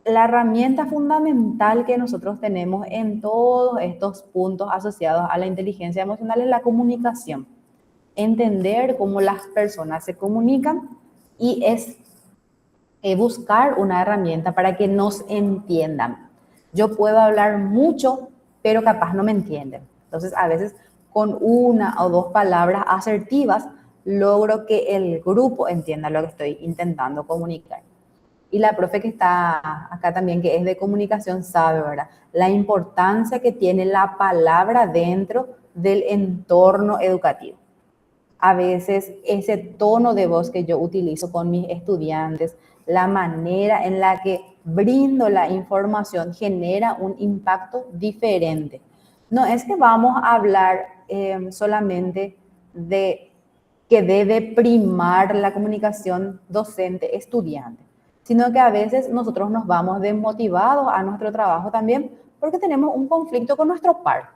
La herramienta fundamental que nosotros tenemos en todos estos puntos asociados a la inteligencia emocional es la comunicación. Entender cómo las personas se comunican y es buscar una herramienta para que nos entiendan. Yo puedo hablar mucho, pero capaz no me entienden. Entonces, a veces con una o dos palabras asertivas logro que el grupo entienda lo que estoy intentando comunicar. Y la profe que está acá también, que es de comunicación, sabe, ¿verdad?, la importancia que tiene la palabra dentro del entorno educativo. A veces ese tono de voz que yo utilizo con mis estudiantes, la manera en la que brindo la información genera un impacto diferente. No es que vamos a hablar solamente de que debe primar la comunicación docente-estudiante, sino que a veces nosotros nos vamos desmotivados a nuestro trabajo también porque tenemos un conflicto con nuestro par.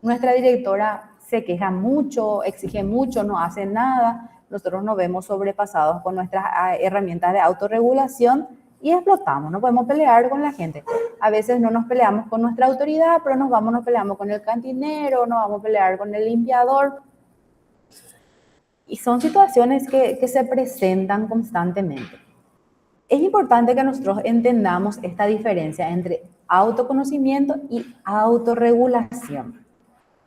Nuestra directora se queja mucho, exige mucho, no hace nada. Nosotros nos vemos sobrepasados con nuestras herramientas de autorregulación y explotamos. No podemos pelear con la gente. A veces no nos peleamos con nuestra autoridad, pero nos peleamos con el cantinero, nos vamos a pelear con el limpiador. Y son situaciones que se presentan constantemente. Es importante que nosotros entendamos esta diferencia entre autoconocimiento y autorregulación.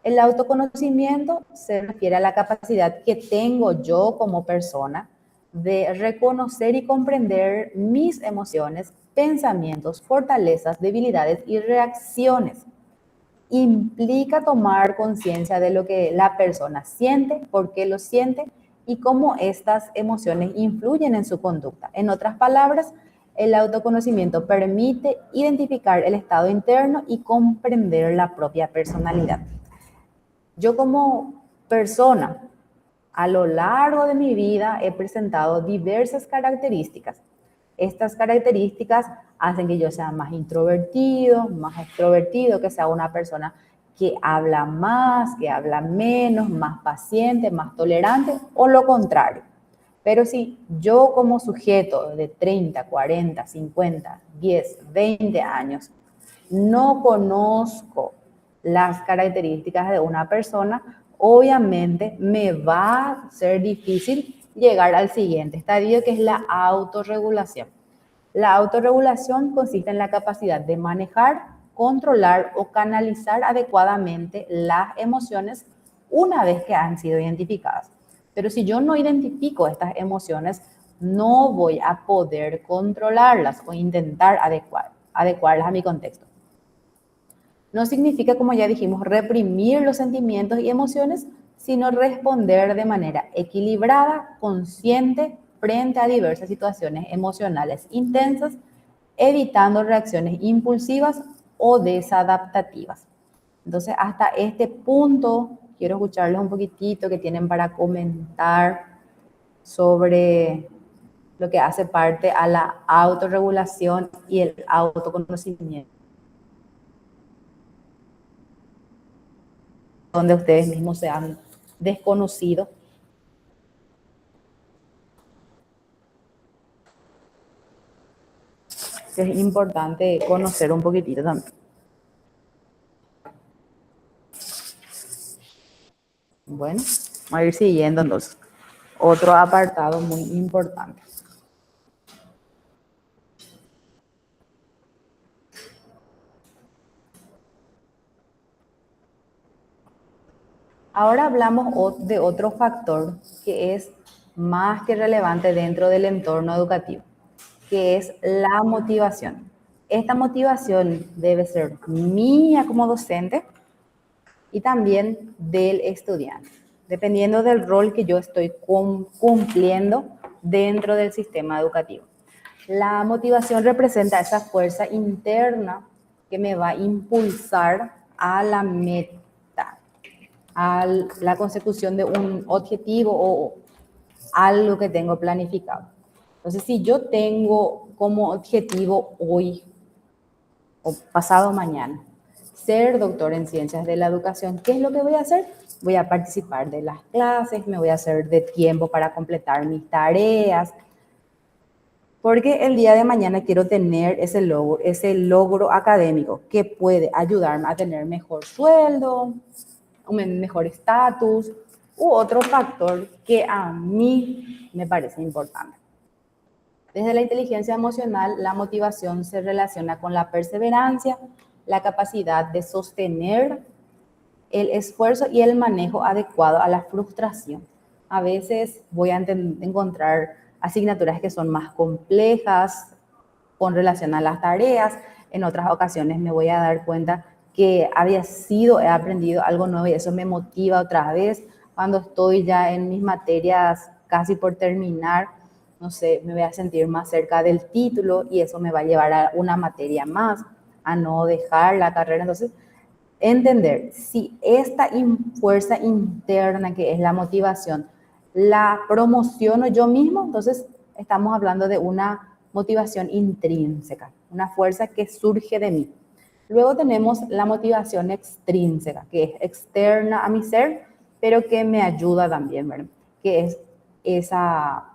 El autoconocimiento se refiere a la capacidad que tengo yo como persona de reconocer y comprender mis emociones, pensamientos, fortalezas, debilidades y reacciones. Implica tomar conciencia de lo que la persona siente, por qué lo siente y cómo estas emociones influyen en su conducta. En otras palabras, el autoconocimiento permite identificar el estado interno y comprender la propia personalidad. Yo como persona, a lo largo de mi vida he presentado diversas características. Estas características hacen que yo sea más introvertido, más extrovertido, que sea una persona que habla más, que habla menos, más paciente, más tolerante o lo contrario. Pero si yo como sujeto de 30, 40, 50, 10, 20 años no conozco las características de una persona, obviamente me va a ser difícil llegar al siguiente estadio, que es la autorregulación. La autorregulación consiste en la capacidad de manejar, controlar o canalizar adecuadamente las emociones una vez que han sido identificadas. Pero si yo no identifico estas emociones, no voy a poder controlarlas o intentar adecuarlas a mi contexto. No significa, como ya dijimos, reprimir los sentimientos y emociones, sino responder de manera equilibrada, consciente, frente a diversas situaciones emocionales intensas, evitando reacciones impulsivas o desadaptativas. Entonces, hasta este punto, quiero escucharles un poquitito que tienen para comentar sobre lo que hace parte a la autorregulación y el autoconocimiento, donde ustedes mismos se han desconocido. Es importante conocer un poquitito también. Bueno, vamos a ir siguiendo entonces. Otro apartado muy importante. Ahora hablamos de otro factor que es más que relevante dentro del entorno educativo, que es la motivación. Esta motivación debe ser mía como docente y también del estudiante, dependiendo del rol que yo estoy cumpliendo dentro del sistema educativo. La motivación representa esa fuerza interna que me va a impulsar a la meta, a la consecución de un objetivo o algo que tengo planificado. Entonces, si yo tengo como objetivo hoy o pasado mañana ser doctor en ciencias de la educación, ¿qué es lo que voy a hacer? Voy a participar de las clases, me voy a hacer de tiempo para completar mis tareas, porque el día de mañana quiero tener ese logro académico que puede ayudarme a tener mejor sueldo, un mejor estatus u otro factor que a mí me parece importante. Desde la inteligencia emocional, la motivación se relaciona con la perseverancia, la capacidad de sostener el esfuerzo y el manejo adecuado a la frustración. A veces voy a encontrar asignaturas que son más complejas con relación a las tareas. En otras ocasiones me voy a dar cuenta que he aprendido algo nuevo y eso me motiva otra vez. Cuando estoy ya en mis materias casi por terminar, no sé, me voy a sentir más cerca del título y eso me va a llevar a una materia más, a no dejar la carrera. Entonces, entender si esta fuerza interna que es la motivación la promociono yo mismo, entonces estamos hablando de una motivación intrínseca, una fuerza que surge de mí. Luego tenemos la motivación extrínseca, que es externa a mi ser, pero que me ayuda también, ¿verdad? Que es esa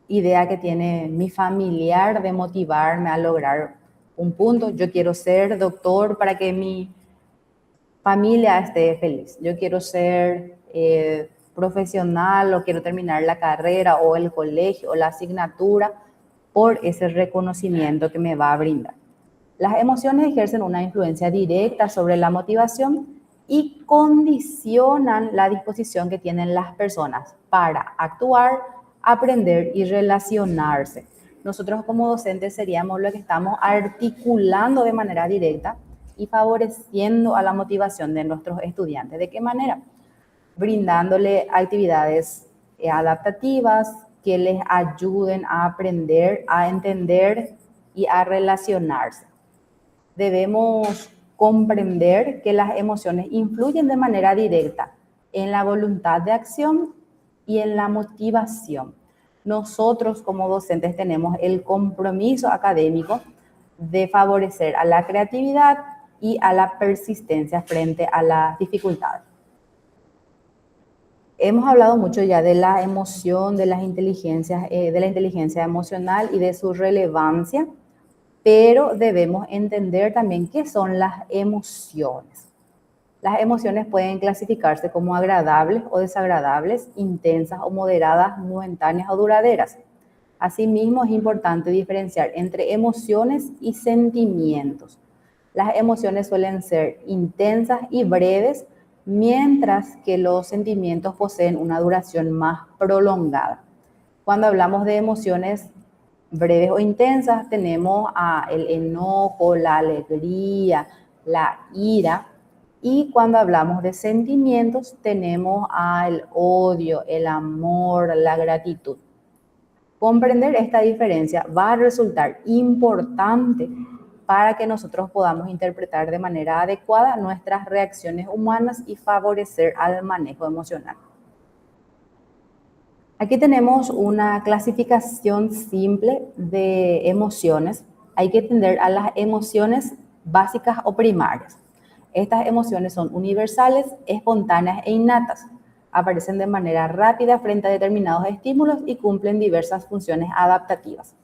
idea que tiene mi familiar de motivarme a lograr un punto. Yo quiero ser doctor para que mi familia esté feliz. Yo quiero ser profesional o quiero terminar la carrera o el colegio o la asignatura por ese reconocimiento que me va a brindar. Las emociones ejercen una influencia directa sobre la motivación y condicionan la disposición que tienen las personas para actuar, aprender y relacionarse. Nosotros como docentes seríamos los que estamos articulando de manera directa y favoreciendo a la motivación de nuestros estudiantes. ¿De qué manera? Brindándole actividades adaptativas que les ayuden a aprender, a entender y a relacionarse. Debemos comprender que las emociones influyen de manera directa en la voluntad de acción y en la motivación. Nosotros como docentes tenemos el compromiso académico de favorecer a la creatividad y a la persistencia frente a las dificultades. Hemos hablado mucho ya de la emoción, de las inteligencias, de la inteligencia emocional y de su relevancia, pero debemos entender también qué son las emociones. Las emociones pueden clasificarse como agradables o desagradables, intensas o moderadas, momentáneas o duraderas. Asimismo, es importante diferenciar entre emociones y sentimientos. Las emociones suelen ser intensas y breves, mientras que los sentimientos poseen una duración más prolongada. Cuando hablamos de emociones breves o intensas, tenemos el enojo, la alegría, la ira. Y cuando hablamos de sentimientos, tenemos el odio, el amor, la gratitud. Comprender esta diferencia va a resultar importante para que nosotros podamos interpretar de manera adecuada nuestras reacciones humanas y favorecer al manejo emocional. Aquí tenemos una clasificación simple de emociones. Hay que entender a las emociones básicas o primarias. Estas emociones son universales, espontáneas e innatas. Aparecen de manera rápida frente a determinados estímulos y cumplen diversas funciones adaptativas.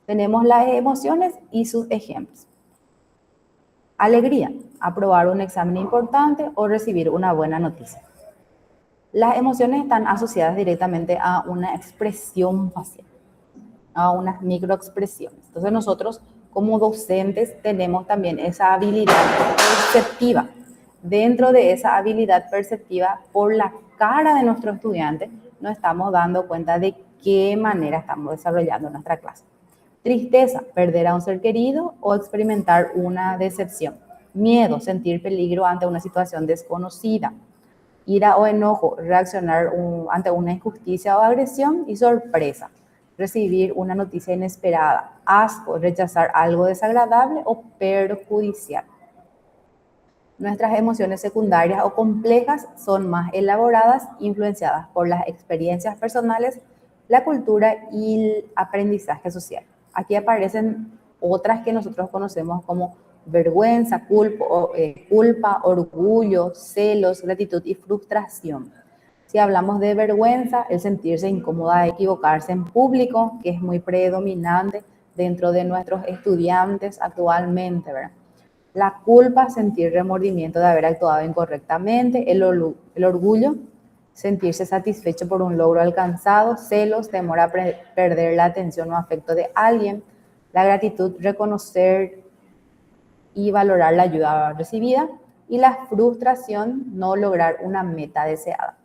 Tenemos las emociones y sus ejemplos. Alegría, aprobar un examen importante o recibir una buena noticia. Las emociones están asociadas directamente a una expresión facial, a unas microexpresiones. Entonces nosotros como docentes tenemos también esa habilidad perceptiva. Dentro de esa habilidad perceptiva, por la cara de nuestro estudiante, nos estamos dando cuenta de qué manera estamos desarrollando nuestra clase. Tristeza, perder a un ser querido o experimentar una decepción. Miedo, sentir peligro ante una situación desconocida. Ira o enojo, reaccionar ante una injusticia o agresión. Y sorpresa, recibir una noticia inesperada. Asco, rechazar algo desagradable o perjudicial. Nuestras emociones secundarias o complejas son más elaboradas, influenciadas por las experiencias personales, la cultura y el aprendizaje social. Aquí aparecen otras que nosotros conocemos como vergüenza, culpa, orgullo, celos, gratitud y frustración. Si hablamos de vergüenza, el sentirse incómoda de equivocarse en público, que es muy predominante dentro de nuestros estudiantes actualmente, ¿verdad? La culpa, sentir remordimiento de haber actuado incorrectamente. El orgullo, sentirse satisfecho por un logro alcanzado. Celos, temor a perder la atención o afecto de alguien. La gratitud, reconocer y valorar la ayuda recibida. Y la frustración, no lograr una meta deseada.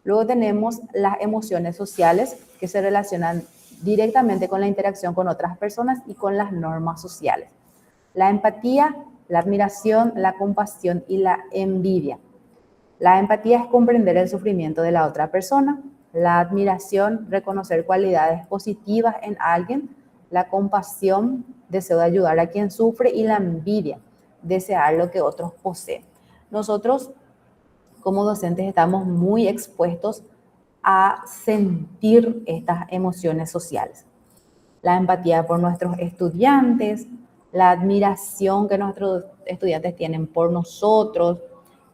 Luego tenemos las emociones sociales, que se relacionan directamente con la interacción con otras personas y con las normas sociales. La empatía, la admiración, la compasión y la envidia. La empatía es comprender el sufrimiento de la otra persona. La admiración, reconocer cualidades positivas en alguien. La compasión, deseo de ayudar a quien sufre. Y la envidia, desear lo que otros poseen. Nosotros, como docentes, estamos muy expuestos a sentir estas emociones sociales. La empatía por nuestros estudiantes, la admiración que nuestros estudiantes tienen por nosotros,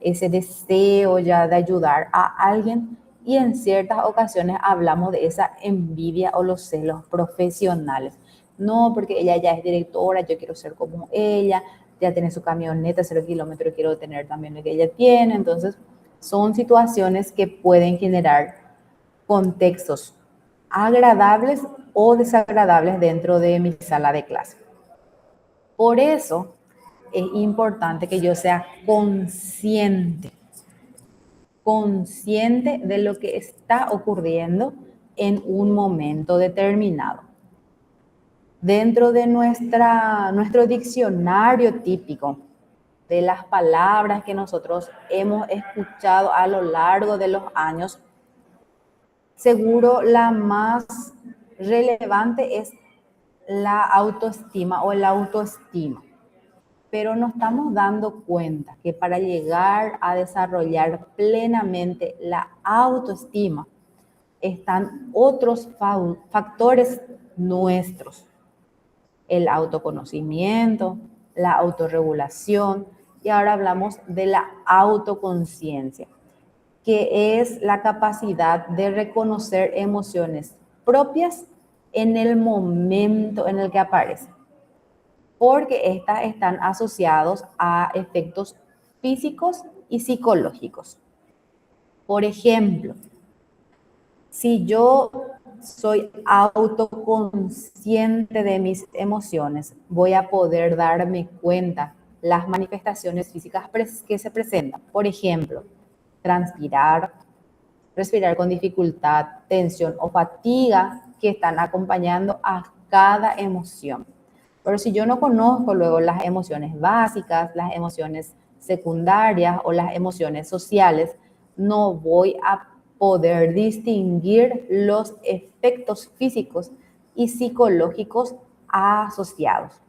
ese deseo ya de ayudar a alguien, y en ciertas ocasiones hablamos de esa envidia o los celos profesionales. No, porque ella ya es directora, yo quiero ser como ella, ya tiene su camioneta, 0 kilómetros, quiero tener también lo que ella tiene. Entonces, son situaciones que pueden generar contextos agradables o desagradables dentro de mi sala de clase. Por eso es importante que yo sea consciente de lo que está ocurriendo en un momento determinado. Dentro de nuestro diccionario típico, de las palabras que nosotros hemos escuchado a lo largo de los años, seguro la más relevante es la autoestima o la autoestima. Pero nos estamos dando cuenta que para llegar a desarrollar plenamente la autoestima están otros factores nuestros. El autoconocimiento, la autorregulación, Y ahora hablamos de la autoconciencia, que es la capacidad de reconocer emociones propias en el momento en el que aparecen, porque estas están asociados a efectos físicos y psicológicos. Por ejemplo, si yo soy autoconsciente de mis emociones, voy a poder darme cuenta las manifestaciones físicas que se presentan. Por ejemplo, transpirar, respirar con dificultad, tensión o fatiga que están acompañando a cada emoción. Pero si yo no conozco luego las emociones básicas, las emociones secundarias o las emociones sociales, no voy a poder distinguir los efectos físicos y psicológicos asociados.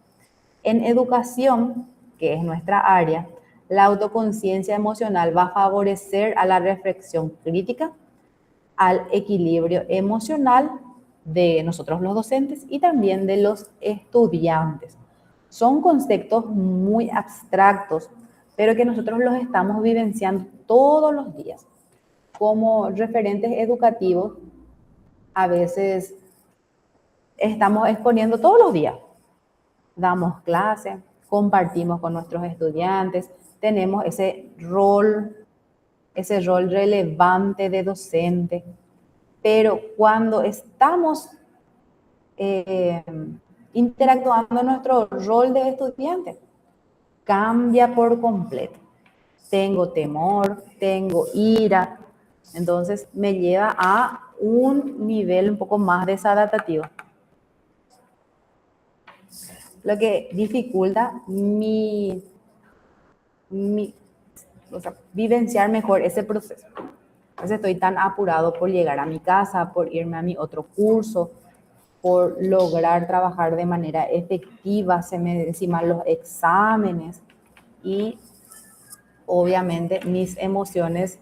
En educación, que es nuestra área, la autoconciencia emocional va a favorecer a la reflexión crítica, al equilibrio emocional de nosotros los docentes y también de los estudiantes. Son conceptos muy abstractos, pero que nosotros los estamos vivenciando todos los días. Como referentes educativos, a veces estamos exponiendo todos los días. Damos clase, compartimos con nuestros estudiantes, tenemos ese rol relevante de docente, pero cuando estamos interactuando en nuestro rol de estudiante, cambia por completo. Tengo temor, tengo ira, entonces me lleva a un nivel un poco más desadaptativo, lo que dificulta vivenciar mejor ese proceso. Entonces estoy tan apurado por llegar a mi casa, por irme a mi otro curso, por lograr trabajar de manera efectiva, se me enciman los exámenes y obviamente mis emociones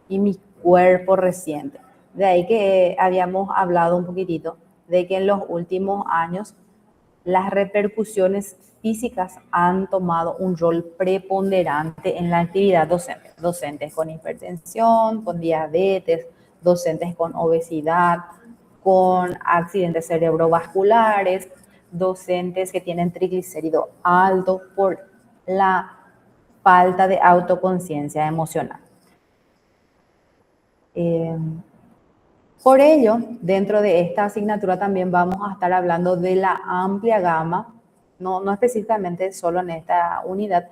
y mi cuerpo resiente. De ahí que habíamos hablado un poquitito de que en los últimos años las repercusiones físicas han tomado un rol preponderante en la actividad docente. Docentes con hipertensión, con diabetes, docentes con obesidad, con accidentes cerebrovasculares, docentes que tienen triglicérido alto por la falta de autoconciencia emocional. Por ello, dentro de esta asignatura también vamos a estar hablando de la amplia gama, no específicamente solo en esta unidad,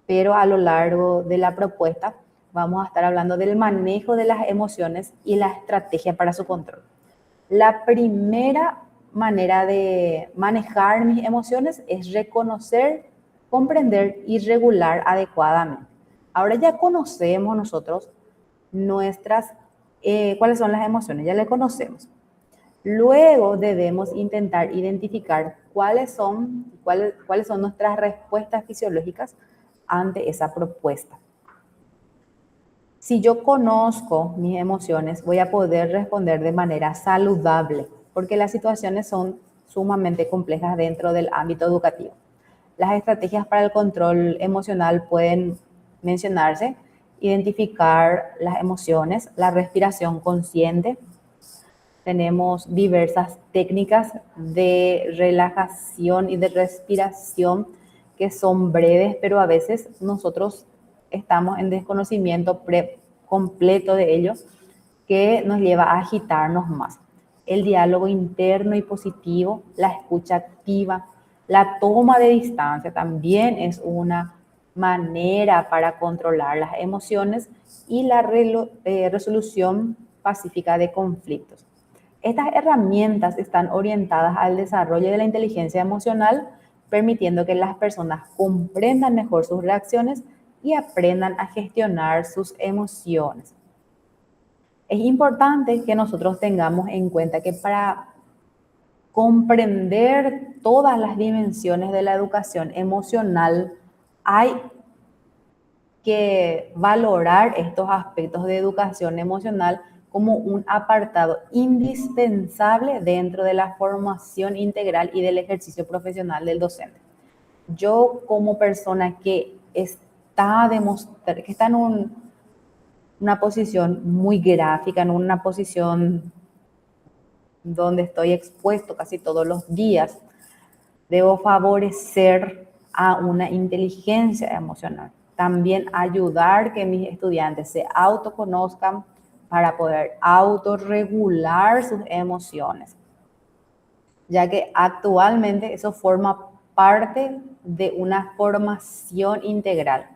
pero a lo largo de la propuesta vamos a estar hablando del manejo de las emociones y la estrategia para su control. La primera manera de manejar mis emociones es reconocer, comprender y regular adecuadamente. Ahora ya conocemos nosotros cuáles son las emociones, ya las conocemos. Luego debemos intentar identificar cuáles son nuestras respuestas fisiológicas ante esa propuesta. Si yo conozco mis emociones, voy a poder responder de manera saludable, porque las situaciones son sumamente complejas dentro del ámbito educativo. Las estrategias para el control emocional pueden mencionarse: identificar las emociones, la respiración consciente. Tenemos diversas técnicas de relajación y de respiración que son breves, pero a veces nosotros estamos en desconocimiento completo de ello, que nos lleva a agitarnos más. El diálogo interno y positivo, la escucha activa, la toma de distancia también es una manera para controlar las emociones y la resolución pacífica de conflictos. Estas herramientas están orientadas al desarrollo de la inteligencia emocional, permitiendo que las personas comprendan mejor sus reacciones y aprendan a gestionar sus emociones. Es importante que nosotros tengamos en cuenta que para comprender todas las dimensiones de la educación emocional hay que valorar estos aspectos de educación emocional como un apartado indispensable dentro de la formación integral y del ejercicio profesional del docente. Yo, como persona que que está en una posición muy gráfica, en una posición donde estoy expuesto casi todos los días, debo favorecer a una inteligencia emocional. También ayudar que mis estudiantes se autoconozcan para poder autorregular sus emociones, ya que actualmente eso forma parte de una formación integral.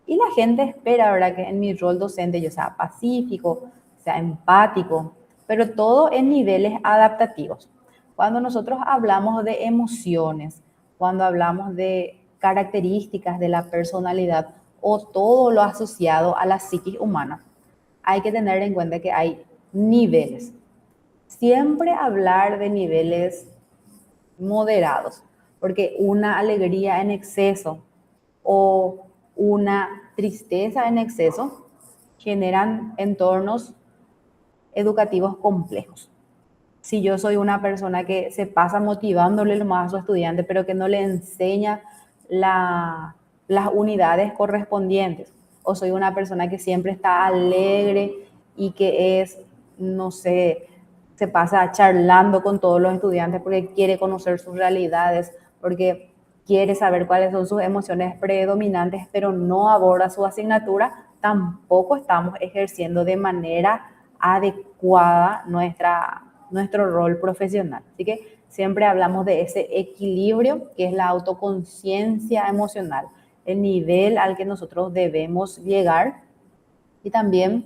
Y la gente espera, ¿verdad?, que en mi rol docente yo sea pacífico, sea empático, pero todo en niveles adaptativos. Cuando nosotros hablamos de emociones, cuando hablamos de características de la personalidad o todo lo asociado a la psiquis humana, hay que tener en cuenta que hay niveles. Siempre hablar de niveles moderados, porque una alegría en exceso o una tristeza en exceso generan entornos educativos complejos. Si yo soy una persona que se pasa motivándole lo más a su estudiante, pero que no le enseña las unidades correspondientes, o soy una persona que siempre está alegre y que es, no sé, se pasa charlando con todos los estudiantes porque quiere conocer sus realidades, porque quiere saber cuáles son sus emociones predominantes, pero no aborda su asignatura, tampoco estamos ejerciendo de manera adecuada nuestro rol profesional. Así que siempre hablamos de ese equilibrio que es la autoconciencia emocional, el nivel al que nosotros debemos llegar y también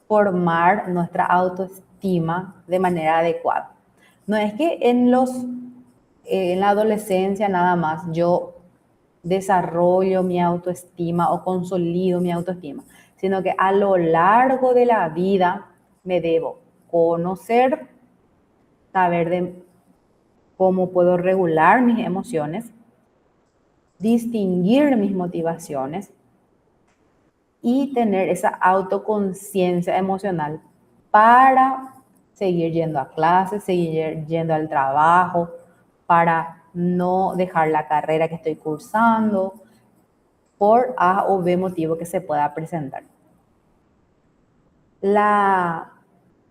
formar nuestra autoestima de manera adecuada. No es que en la adolescencia nada más yo desarrollo mi autoestima o consolido mi autoestima, sino que a lo largo de la vida me debo conocer, saber de cómo puedo regular mis emociones, distinguir mis motivaciones y tener esa autoconciencia emocional para seguir yendo a clases, seguir yendo al trabajo, para no dejar la carrera que estoy cursando por A o B motivo que se pueda presentar. La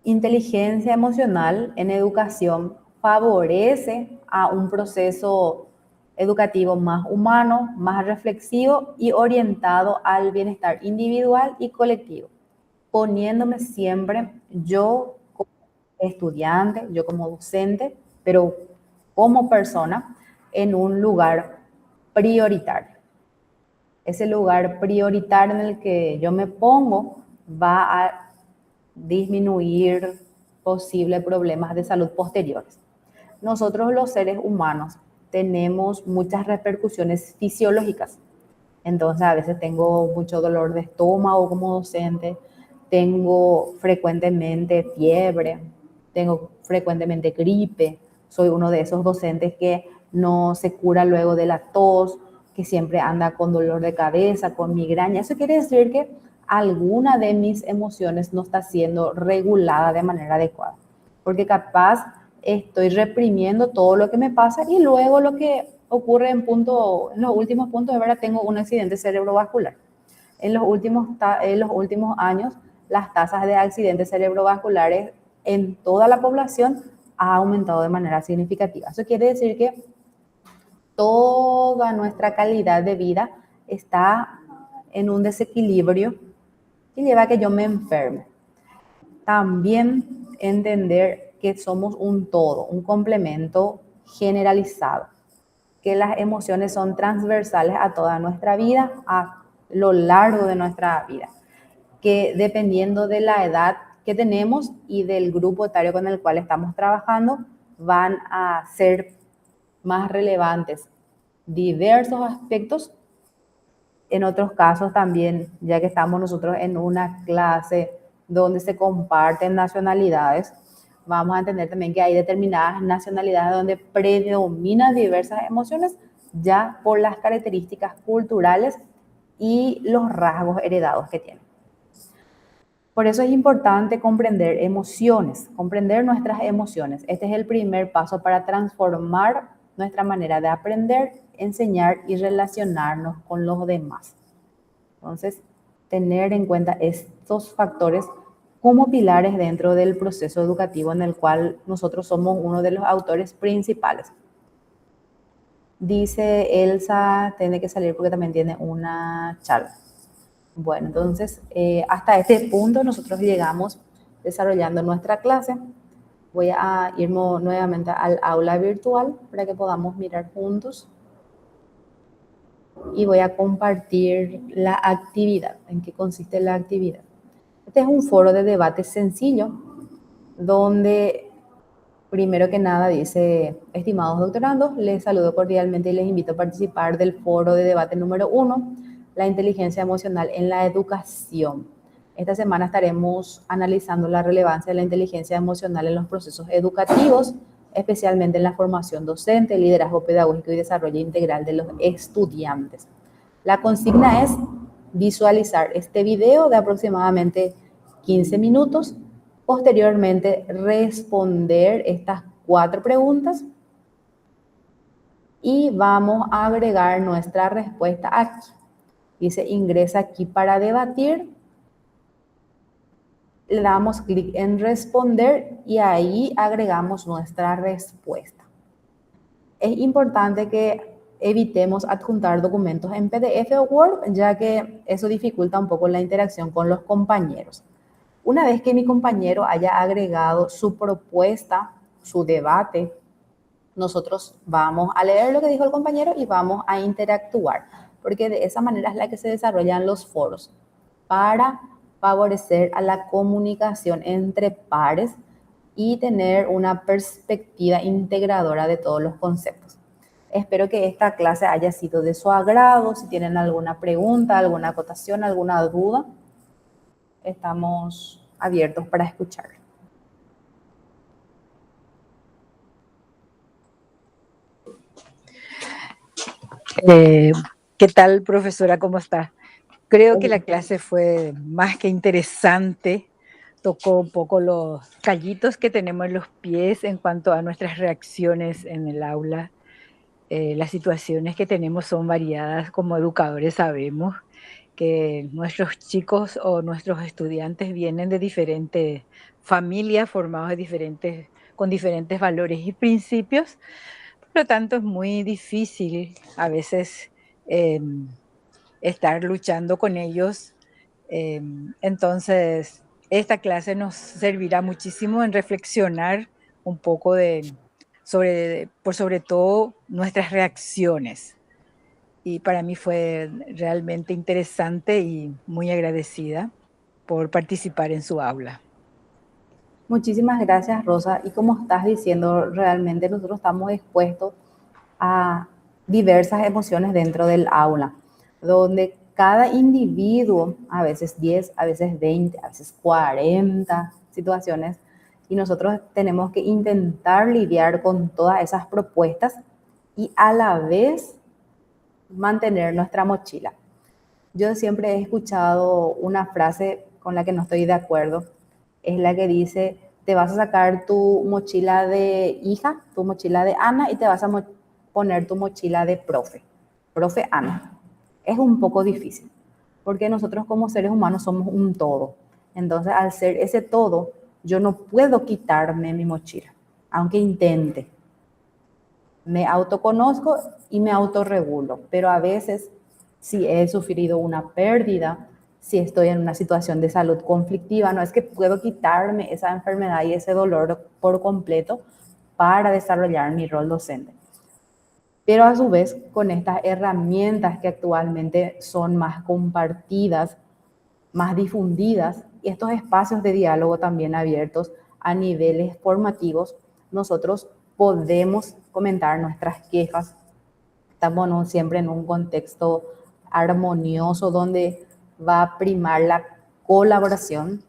inteligencia emocional en educación favorece a un proceso educativo más humano, más reflexivo y orientado al bienestar individual y colectivo, poniéndome siempre yo como estudiante, yo como docente, pero como persona en un lugar prioritario. Ese lugar prioritario en el que yo me pongo va a disminuir posibles problemas de salud posteriores. Nosotros los seres humanos tenemos muchas repercusiones fisiológicas. Entonces a veces tengo mucho dolor de estómago como docente, tengo frecuentemente fiebre, tengo frecuentemente gripe, soy uno de esos docentes que no se cura luego de la tos, que siempre anda con dolor de cabeza, con migraña. Eso quiere decir que alguna de mis emociones no está siendo regulada de manera adecuada, porque capaz estoy reprimiendo todo lo que me pasa y luego lo que ocurre en los últimos puntos, de verdad, tengo un accidente cerebrovascular. En los últimos años, las tasas de accidentes cerebrovasculares en toda la población ha aumentado de manera significativa. Eso quiere decir que toda nuestra calidad de vida está en un desequilibrio que lleva a que yo me enferme. También entender que somos un todo, un complemento generalizado, que las emociones son transversales a toda nuestra vida, a lo largo de nuestra vida, que dependiendo de la edad que tenemos y del grupo etario con el cual estamos trabajando, van a ser más relevantes diversos aspectos. En otros casos también, ya que estamos nosotros en una clase donde se comparten nacionalidades, vamos a entender también que hay determinadas nacionalidades donde predominan diversas emociones ya por las características culturales y los rasgos heredados que tienen. Por eso es importante comprender emociones, comprender nuestras emociones. Este es el primer paso para transformar nuestra manera de aprender, enseñar y relacionarnos con los demás. Entonces, tener en cuenta estos factores como pilares dentro del proceso educativo en el cual nosotros somos uno de los autores principales. Dice Elsa, tiene que salir porque también tiene una charla. Bueno, entonces, hasta este punto nosotros llegamos desarrollando nuestra clase. Voy a irnos nuevamente al aula virtual para que podamos mirar juntos. Y voy a compartir la actividad. ¿En qué consiste la actividad? Este es un foro de debate sencillo, donde primero que nada dice: estimados doctorandos, les saludo cordialmente y les invito a participar del foro de debate número 1, la inteligencia emocional en la educación. Esta semana estaremos analizando la relevancia de la inteligencia emocional en los procesos educativos, especialmente en la formación docente, liderazgo pedagógico y desarrollo integral de los estudiantes. La consigna es visualizar este video de aproximadamente 15 minutos, posteriormente responder estas 4 preguntas y vamos a agregar nuestra respuesta aquí. Dice: ingresa aquí para debatir. Le damos clic en responder y ahí agregamos nuestra respuesta. Es importante que evitemos adjuntar documentos en PDF o Word, ya que eso dificulta un poco la interacción con los compañeros. Una vez que mi compañero haya agregado su propuesta, su debate, nosotros vamos a leer lo que dijo el compañero y vamos a interactuar, porque de esa manera es la que se desarrollan los foros, para favorecer a la comunicación entre pares y tener una perspectiva integradora de todos los conceptos. Espero que esta clase haya sido de su agrado. Si tienen alguna pregunta, alguna acotación, alguna duda, estamos abiertos para escuchar. ¿Qué tal, profesora? ¿Cómo está? Creo que la clase fue más que interesante. Tocó un poco los callitos que tenemos en los pies en cuanto a nuestras reacciones en el aula. Las situaciones que tenemos son variadas. Como educadores sabemos que nuestros chicos o nuestros estudiantes vienen de diferentes familias, formados de con diferentes valores y principios. Por lo tanto, es muy difícil a veces estar luchando con ellos. Entonces, esta clase nos servirá muchísimo en reflexionar un poco sobre todo nuestras reacciones. Y para mí fue realmente interesante y muy agradecida por participar en su aula. Muchísimas gracias, Rosa. Y como estás diciendo, realmente nosotros estamos expuestos a diversas emociones dentro del aula, donde cada individuo, a veces 10, a veces 20, a veces 40 situaciones, y nosotros tenemos que intentar lidiar con todas esas propuestas y a la vez mantener nuestra mochila. Yo siempre he escuchado una frase con la que no estoy de acuerdo, es la que dice: te vas a sacar tu mochila de hija, tu mochila de Ana, y te vas a poner tu mochila de profe Ana. Es un poco difícil, porque nosotros como seres humanos somos un todo. Entonces, al ser ese todo, yo no puedo quitarme mi mochila, aunque intente. Me autoconozco y me autorregulo, pero a veces, si he sufrido una pérdida, si estoy en una situación de salud conflictiva, no es que puedo quitarme esa enfermedad y ese dolor por completo para desarrollar mi rol docente. Pero a su vez, con estas herramientas que actualmente son más compartidas, más difundidas, y estos espacios de diálogo también abiertos a niveles formativos, nosotros podemos comentar nuestras quejas. Estamos siempre en un contexto armonioso donde va a primar la colaboración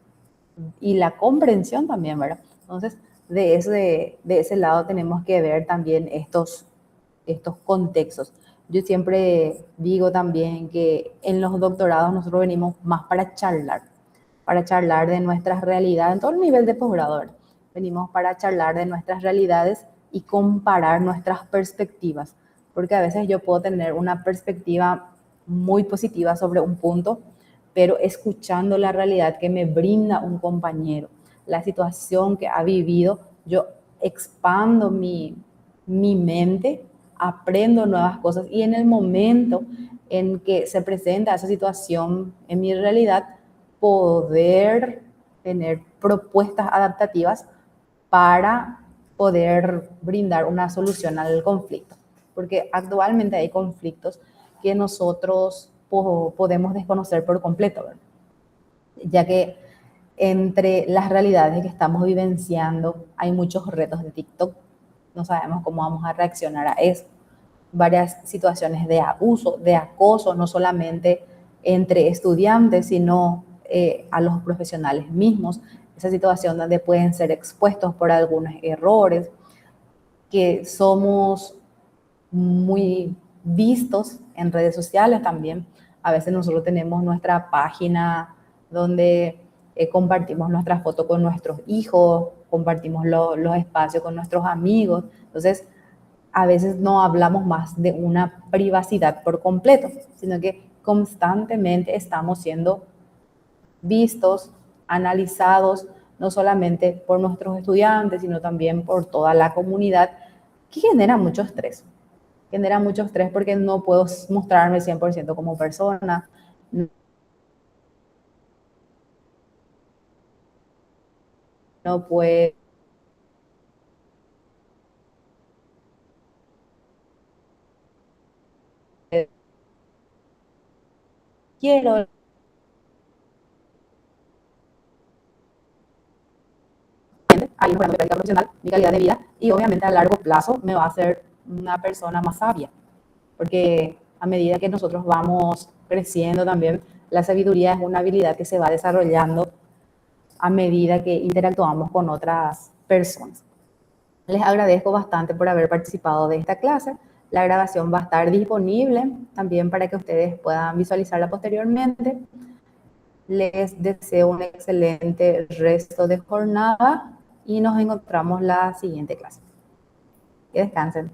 y la comprensión también, ¿verdad? Entonces, de ese lado tenemos que ver también estos contextos. Yo siempre digo también que en los doctorados nosotros venimos más para charlar de nuestras realidades, en todo el nivel de posgrado, ¿verdad? Venimos para charlar de nuestras realidades y comparar nuestras perspectivas, porque a veces yo puedo tener una perspectiva muy positiva sobre un punto pero escuchando la realidad que me brinda un compañero, la situación que ha vivido, yo expando mi mente, aprendo nuevas cosas y en el momento en que se presenta esa situación en mi realidad, poder tener propuestas adaptativas para poder brindar una solución al conflicto. Porque actualmente hay conflictos que nosotros podemos desconocer por completo, ¿verdad? Ya que entre las realidades que estamos vivenciando hay muchos retos de TikTok. No sabemos cómo vamos a reaccionar a eso. Varias situaciones de abuso, de acoso, no solamente entre estudiantes, sino a los profesionales mismos. Esa situación donde pueden ser expuestos por algunos errores, que somos muy vistos en redes sociales también. A veces nosotros tenemos nuestra página donde compartimos nuestras fotos con nuestros hijos, compartimos los espacios con nuestros amigos. Entonces, a veces no hablamos más de una privacidad por completo, sino que constantemente estamos siendo vistos, analizados, no solamente por nuestros estudiantes, sino también por toda la comunidad, que genera mucho estrés porque no puedo mostrarme 100% como persona, no puedo, quiero, ahí mejorando mi práctica profesional, mi calidad de vida y obviamente a largo plazo me va a hacer una persona más sabia, porque a medida que nosotros vamos creciendo también, la sabiduría es una habilidad que se va desarrollando a medida que interactuamos con otras personas. Les agradezco bastante por haber participado de esta clase. La grabación va a estar disponible también para que ustedes puedan visualizarla posteriormente. Les deseo un excelente resto de jornada y nos encontramos la siguiente clase. Que descansen.